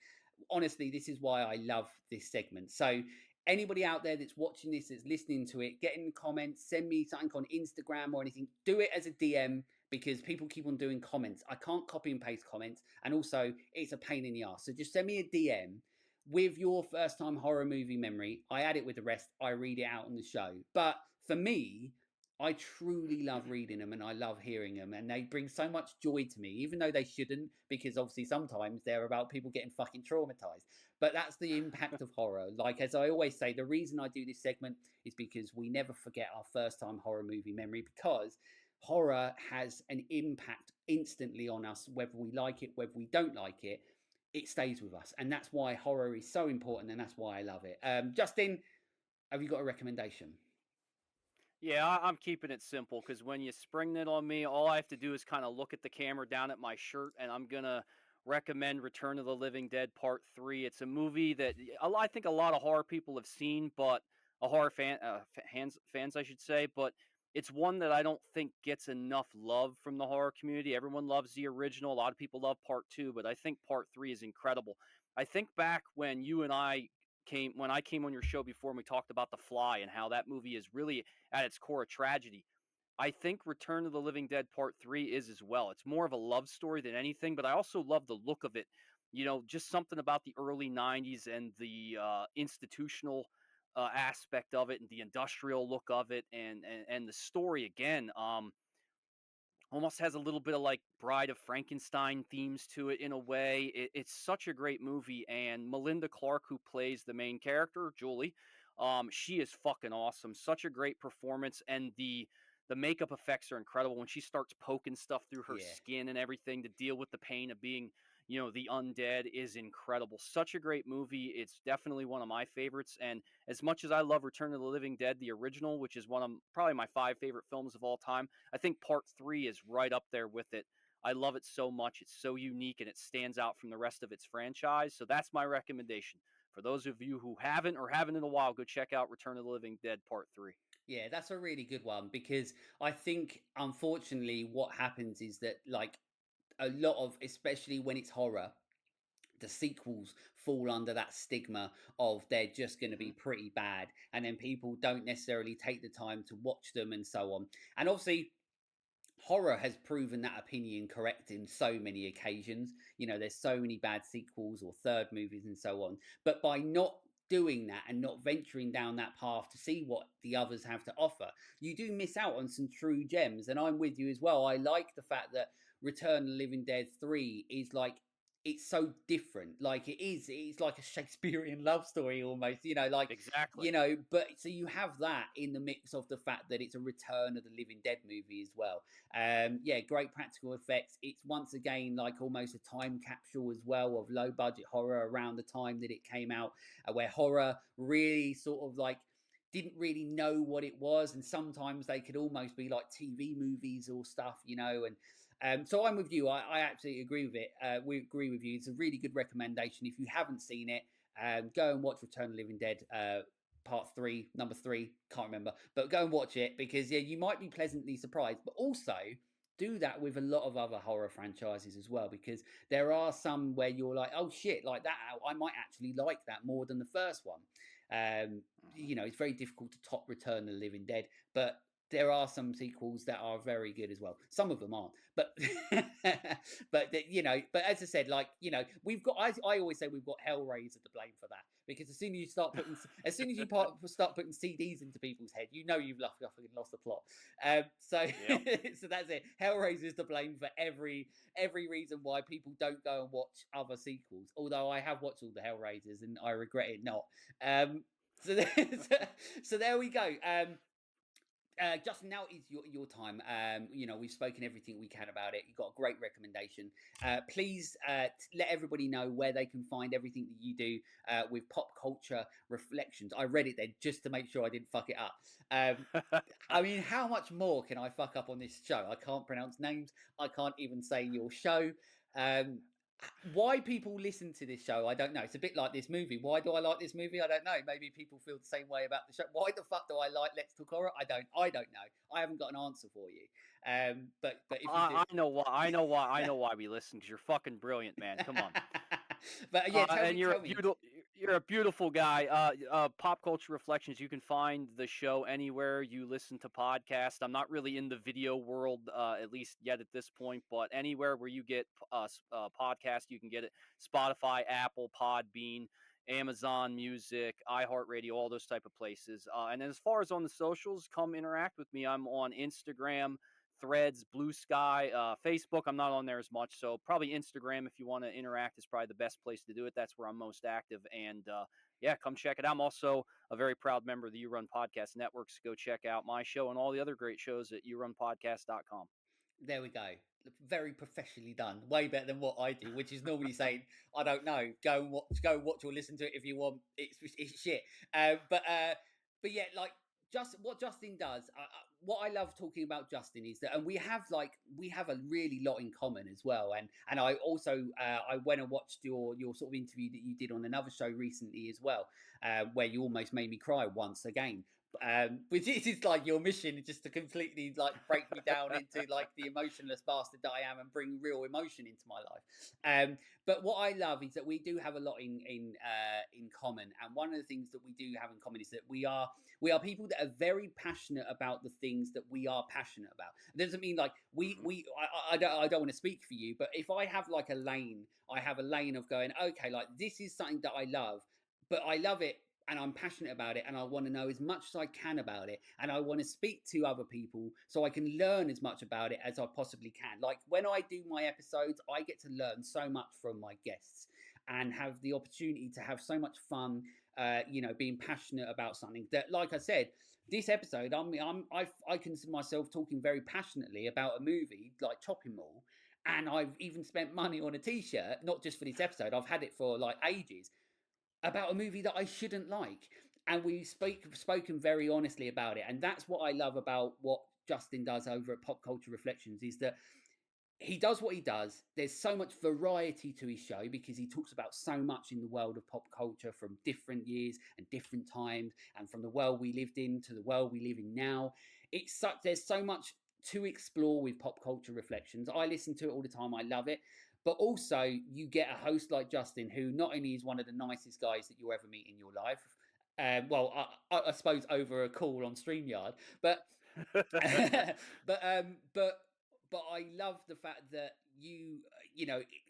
honestly, this is why I love this segment. So anybody out there that's watching this, that's listening to it, get in the comments, send me something on Instagram or anything. Do it as a DM because people keep on doing comments. I can't copy and paste comments, and also it's a pain in the ass. So just send me a DM with your first time horror movie memory. I add it with the rest. I read it out on the show. But for me, I truly love reading them and I love hearing them, and they bring so much joy to me, even though they shouldn't, because obviously sometimes they're about people getting fucking traumatized. But that's the impact of horror. Like, as I always say, the reason I do this segment is because we never forget our first time horror movie memory, because horror has an impact instantly on us, whether we like it, whether we don't like it. It stays with us, and that's why horror is so important, and that's why I love it. Justin, have you got a recommendation? Yeah, I'm keeping it simple because when you spring it on me, all I have to do is kind of look at the camera down at my shirt, and I'm gonna recommend Return of the Living Dead Part Three. It's a movie that I think a lot of horror people have seen, but a horror fans I should say, but it's one that I don't think gets enough love from the horror community. Everyone loves the original. A lot of people love part two, but I think part three is incredible. I think back when you and I when I came on your show before and we talked about The Fly and how that movie is really at its core a tragedy. I think Return of the Living Dead Part 3 is as well. It's more of a love story than anything, but I also love the look of it. You know, just something about the early 90s and the institutional aspect of it and the industrial look of it and the story again. Almost has a little bit of like Bride of Frankenstein themes to it in a way. It's such a great movie, and Melinda Clark, who plays the main character, Julie, she is fucking awesome. Such a great performance, and the makeup effects are incredible when she starts poking stuff through her Yeah. skin and everything to deal with the pain of being, you know, the undead is incredible. Such a great movie. It's definitely one of my favorites, and as much as I love Return of the Living Dead, the original, which is one of probably my 5 favorite films of all time, I think part three is right up there with it. I love it so much. It's so unique and it stands out from the rest of its franchise. So that's my recommendation. For those of you who haven't or haven't in a while, go check out Return of the Living Dead Part 3. Yeah, that's a really good one because I think unfortunately what happens is that like a lot of, especially when it's horror, the sequels fall under that stigma of they're just going to be Mm-hmm. pretty bad, and then people don't necessarily take the time to watch them and so on. And obviously horror has proven that opinion correct in so many occasions. You know, there's so many bad sequels or third movies and so on. But by not doing that and not venturing down that path to see what the others have to offer, you do miss out on some true gems. And I'm with you as well. I like the fact that Return of the Living Dead 3 is like, it's so different. Like it's like a Shakespearean love story almost, you know, like, Exactly. you know, but so you have that in the mix of the fact that it's a Return of the Living Dead movie as well. Yeah, great practical effects. It's once again like almost a time capsule as well of low budget horror around the time that it came out, where horror really sort of like didn't really know what it was, and sometimes they could almost be like TV movies or stuff, you know. And so I'm with you. I absolutely agree with it. We agree with you. It's a really good recommendation. If you haven't seen it, go and watch Return of the Living Dead. Part three, number three, can't remember, but go and watch it because yeah, you might be pleasantly surprised. But also do that with a lot of other horror franchises as well, because there are some where you're like, oh shit, like that, I might actually like that more than the first one. Mhm. You know, it's very difficult to top Return of the Living Dead, but there are some sequels that are very good as well. Some of them aren't, but you know, but as I said, like, you know, we've got. I always say we've got Hellraiser to blame for that, because as soon as you start putting, as soon as you start putting CDs into people's head, you know you've lost the plot. So Yep. so that's it. Hellraiser is to blame for every reason why people don't go and watch other sequels. Although I have watched all the Hellraisers and I regret it not. Um, so, so there we go. Justin, now is your time. You know, we've spoken everything we can about it. You've got a great recommendation. Please let everybody know where they can find everything that you do with Pop Culture Reflections. I read it then just to make sure I didn't fuck it up. I mean, how much more can I fuck up on this show? I can't pronounce names. I can't even say your show. Um, why people listen to this show, I don't know. It's a bit like this movie. Why do I like this movie? I don't know. Maybe people feel the same way about the show. Why the fuck do I like Let's Talk Horror? I don't know. I haven't got an answer for you. But if you do, I know why. I know why. I know why we listen because you're fucking brilliant, man. Come on. but yeah, And tell me. you're a beautiful guy. Pop Culture Reflections. You can find the show anywhere you listen to podcasts. I'm not really in the video world, at least yet at this point, but anywhere where you get podcast, you can get it. Spotify, Apple, Podbean, Amazon Music, iHeartRadio, all those type of places. And as far as on the socials, come interact with me. I'm on Instagram, Threads, Blue Sky, Facebook. I'm not on there as much, so probably Instagram if you want to interact is probably the best place to do it. That's where I'm most active, and yeah, come check it out. I'm also a very proud member of the You Run Podcast Network, so go check out my show and all the other great shows at yourunpodcast.com. There we go. Very professionally done. Way better than what I do, which is normally saying, I don't know, go and watch or listen to it if you want. It's shit. But yeah, like just what Justin does. What I love talking about Justin is that, and we have a really lot in common as well. And I also I went and watched your sort of interview that you did on another show recently as well, where you almost made me cry once again. Which is like your mission, just to completely like break me down into like the emotionless bastard that I am and bring real emotion into my life. But what I love is that we do have a lot in common, and one of the things that we do have in common is that we are people that are very passionate about the things that we are passionate about. It doesn't mean like Mhm. I don't want to speak for you, but if I have like a lane, I have a lane of going, okay, like this is something that I love, but I love it and I'm passionate about it and I want to know as much as I can about it and I want to speak to other people so I can learn as much about it as I possibly can. Like when I do my episodes, I get to learn so much from my guests and have the opportunity to have so much fun. Being passionate about something that, like I said, this episode, I consider myself talking very passionately about a movie like Chopping Mall, and I've even spent money on a T-shirt, not just for this episode. I've had it for like ages, about a movie that I shouldn't like. And spoken very honestly about it. And that's what I love about what Justin does over at Pop Culture Reflections is that he does what he does. There's so much variety to his show because he talks about so much in the world of pop culture from different years and different times, and from the world we lived in to the world we live in now. There's so much to explore with Pop Culture Reflections. I listen to it all the time. I love it. But also, you get a host like Justin, who not only is one of the nicest guys that you'll ever meet in your life, I suppose over a call on StreamYard, but but um, but but I love the fact that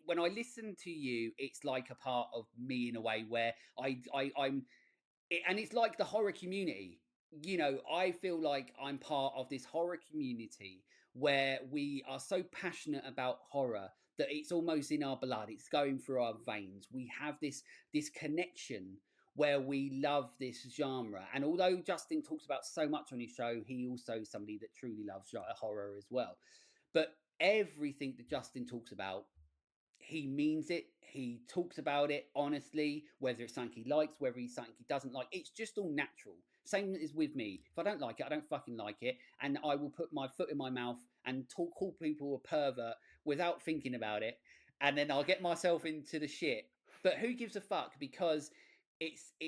when I listen to you, it's like a part of me in a way where and it's like the horror community. I feel like I'm part of this horror community where we are so passionate about horror that it's almost in our blood. It's going through our veins. We have this connection where we love this genre. And although Justin talks about so much on his show, he also is somebody that truly loves horror as well. But everything that Justin talks about, he means it. He talks about it honestly, whether it's something he likes, whether it's something he doesn't like. It's just all natural. Same as with me. If I don't like it, I don't fucking like it, and I will put my foot in my mouth and call people a pervert without thinking about it, and then I'll get myself into the shit. But who gives a fuck? Because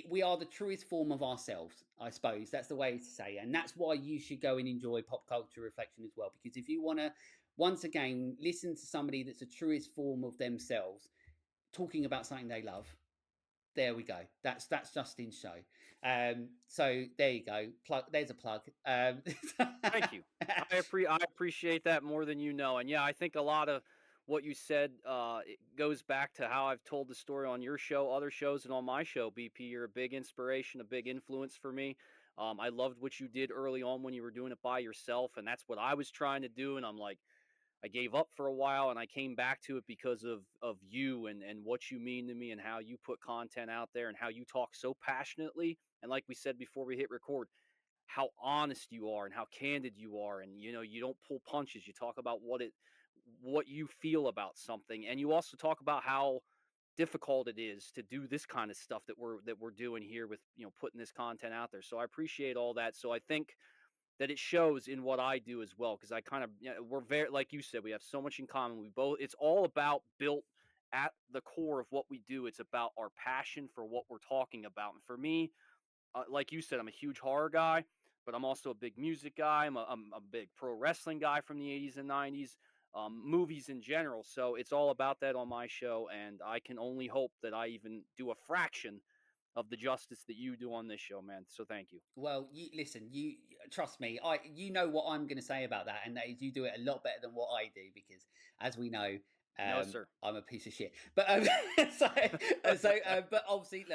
we are the truest form of ourselves. I suppose that's the way to say it, and that's why you should go and enjoy Pop Culture Reflection as well. Because if you want to once again listen to somebody that's the truest form of themselves talking about something they love, there we go. That's Justin's show. So there you go. There's a plug. Thank you. I appreciate that more than you know. And yeah, I think a lot of what you said it goes back to how I've told the story on your show, other shows, and on my show. BP, you're a big inspiration, a big influence for me. I loved what you did early on when you were doing it by yourself, and that's what I was trying to do. And I'm like, I gave up for a while, and I came back to it because of you and what you mean to me, and how you put content out there, and how you talk so passionately. And like we said before we hit record, how honest you are and how candid you are, and you don't pull punches. You talk about what you feel about something, and you also talk about how difficult it is to do this kind of stuff that we're doing here with putting this content out there. So I appreciate all that. So I think that it shows in what I do as well, because I kind of, we're very, like you said, we have so much in common. We both, it's all about built at the core of what we do. It's about our passion for what we're talking about. And for me, like you said, I'm a huge horror guy, but I'm also a big music guy. I'm a big pro wrestling guy from the 80s and 90s, movies in general. So it's all about that on my show. And I can only hope that I even do a fraction of the justice that you do on this show, man. So thank you. Well, you listen. You trust me. You know what I'm going to say about that, and that is you do it a lot better than what I do because, as we know, No, sir. I'm a piece of shit. But but obviously,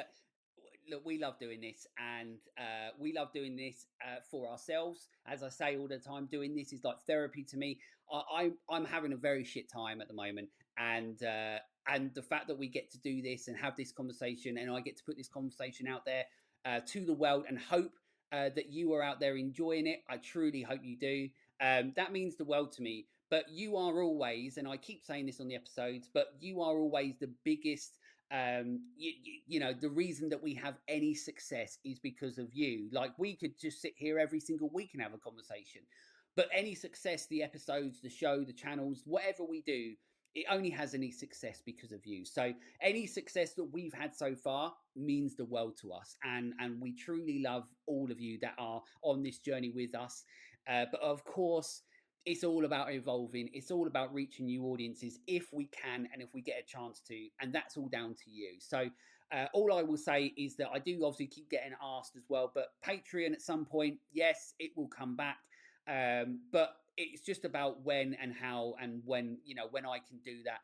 look, we love doing this, and we love doing this for ourselves. As I say all the time, doing this is like therapy to me. I'm having a very shit time at the moment, and the fact that we get to do this and have this conversation, and I get to put this conversation out there to the world, and hope that you are out there enjoying it. I truly hope you do. That means the world to me. But you are always, and I keep saying this on the episodes, but you are always the biggest the reason that we have any success is because of you. Like we could just sit here every single week and have a conversation, but any success, the episodes, the show, the channels, whatever we do, it only has any success because of you. So any success that we've had so far means the world to us, and we truly love all of you that are on this journey with us. But of course, it's all about evolving. It's all about reaching new audiences if we can and if we get a chance to, and that's all down to you. So all I will say is that I do obviously keep getting asked as well, but Patreon at some point, yes, it will come back. But it's just about when and how and when, when I can do that.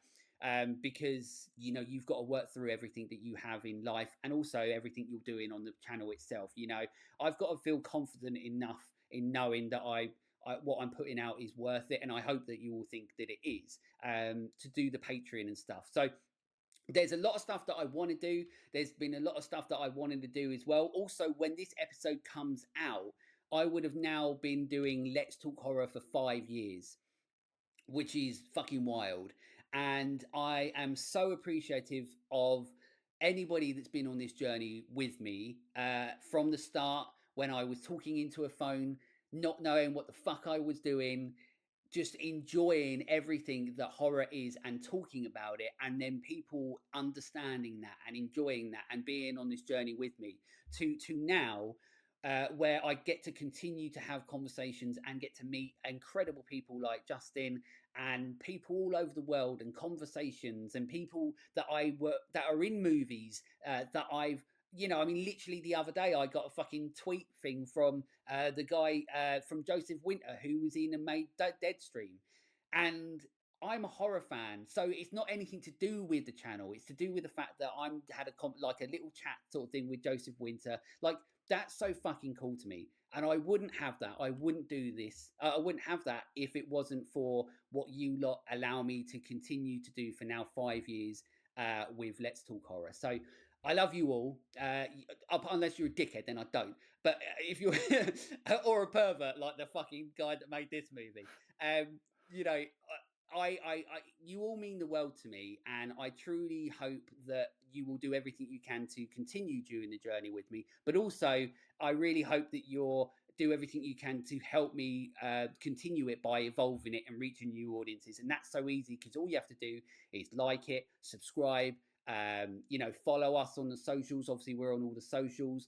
Because you've got to work through everything that you have in life and also everything you're doing on the channel itself. I've got to feel confident enough in knowing that what I'm putting out is worth it, and I hope that you all think that it is, to do the Patreon and stuff. So there's a lot of stuff that I want to do. There's been a lot of stuff that I wanted to do as well. Also, when this episode comes out, I would have now been doing Let's Talk Horror for 5 years, which is fucking wild. And I am so appreciative of anybody that's been on this journey with me from the start, when I was talking into a phone, not knowing what the fuck I was doing, just enjoying everything that horror is and talking about it, and then people understanding that and enjoying that and being on this journey with me, to now, where I get to continue to have conversations and get to meet incredible people like Justin and people all over the world, and conversations and people that are in movies, that I've I mean, literally the other day I got a fucking tweet thing from the guy from Joseph Winter, who was in a Made Dead stream, and I'm a horror fan, so it's not anything to do with the channel. It's to do with the fact that I'm had like a little chat sort of thing with Joseph Winter. Like, that's so fucking cool to me, and I wouldn't have that. I wouldn't do this. I wouldn't have that if it wasn't for what you lot allow me to continue to do for now 5 years with Let's Talk Horror. So I love you all. Unless you're a dickhead, then I don't. But if you're or a pervert like the fucking guy that made this movie, you know, you all mean the world to me, and I truly hope that you will do everything you can to continue during the journey with me. But also, I really hope that you'll do everything you can to help me continue it by evolving it and reaching new audiences. And that's so easy, because all you have to do is like it, subscribe, follow us on the socials. Obviously, we're on all the socials.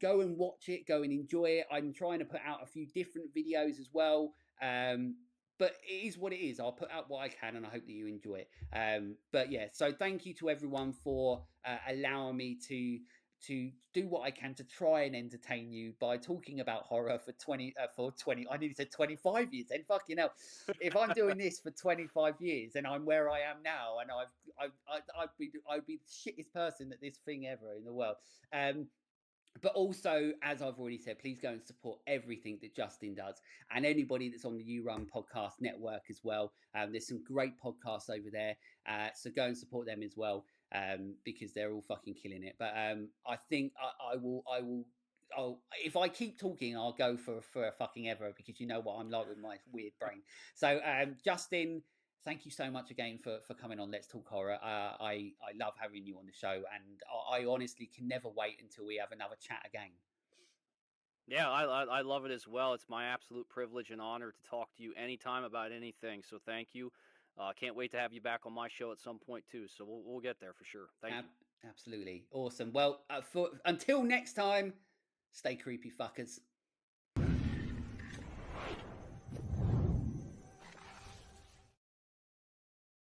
Go and watch it, go and enjoy it. I'm trying to put out a few different videos as well. But it is what it is. I'll put out what I can, and I hope that you enjoy it. But yeah, so thank you to everyone for allowing me to do what I can to try and entertain you by talking about horror for 20 I nearly said 25 years, then fucking hell. If I'm doing this for 25 years and I'm where I am now, and I'd be the shittest person at this thing ever in the world. But also, as I've already said, please go and support everything that Justin does, and anybody that's on the You Run podcast network as well. There's some great podcasts over there, so go and support them as well, because they're all fucking killing it. But I think I will. If I keep talking, I'll go for a fucking ever, because you know what I'm like with my weird brain. So, Justin, thank you so much again for coming on Let's Talk Horror. I love having you on the show, and I honestly can never wait until we have another chat again. Yeah, I love it as well. It's my absolute privilege and honor to talk to you anytime about anything. So thank you. Can't wait to have you back on my show at some point too. So we'll get there for sure. Thank you. Absolutely awesome. Well, until next time, stay creepy, fuckers.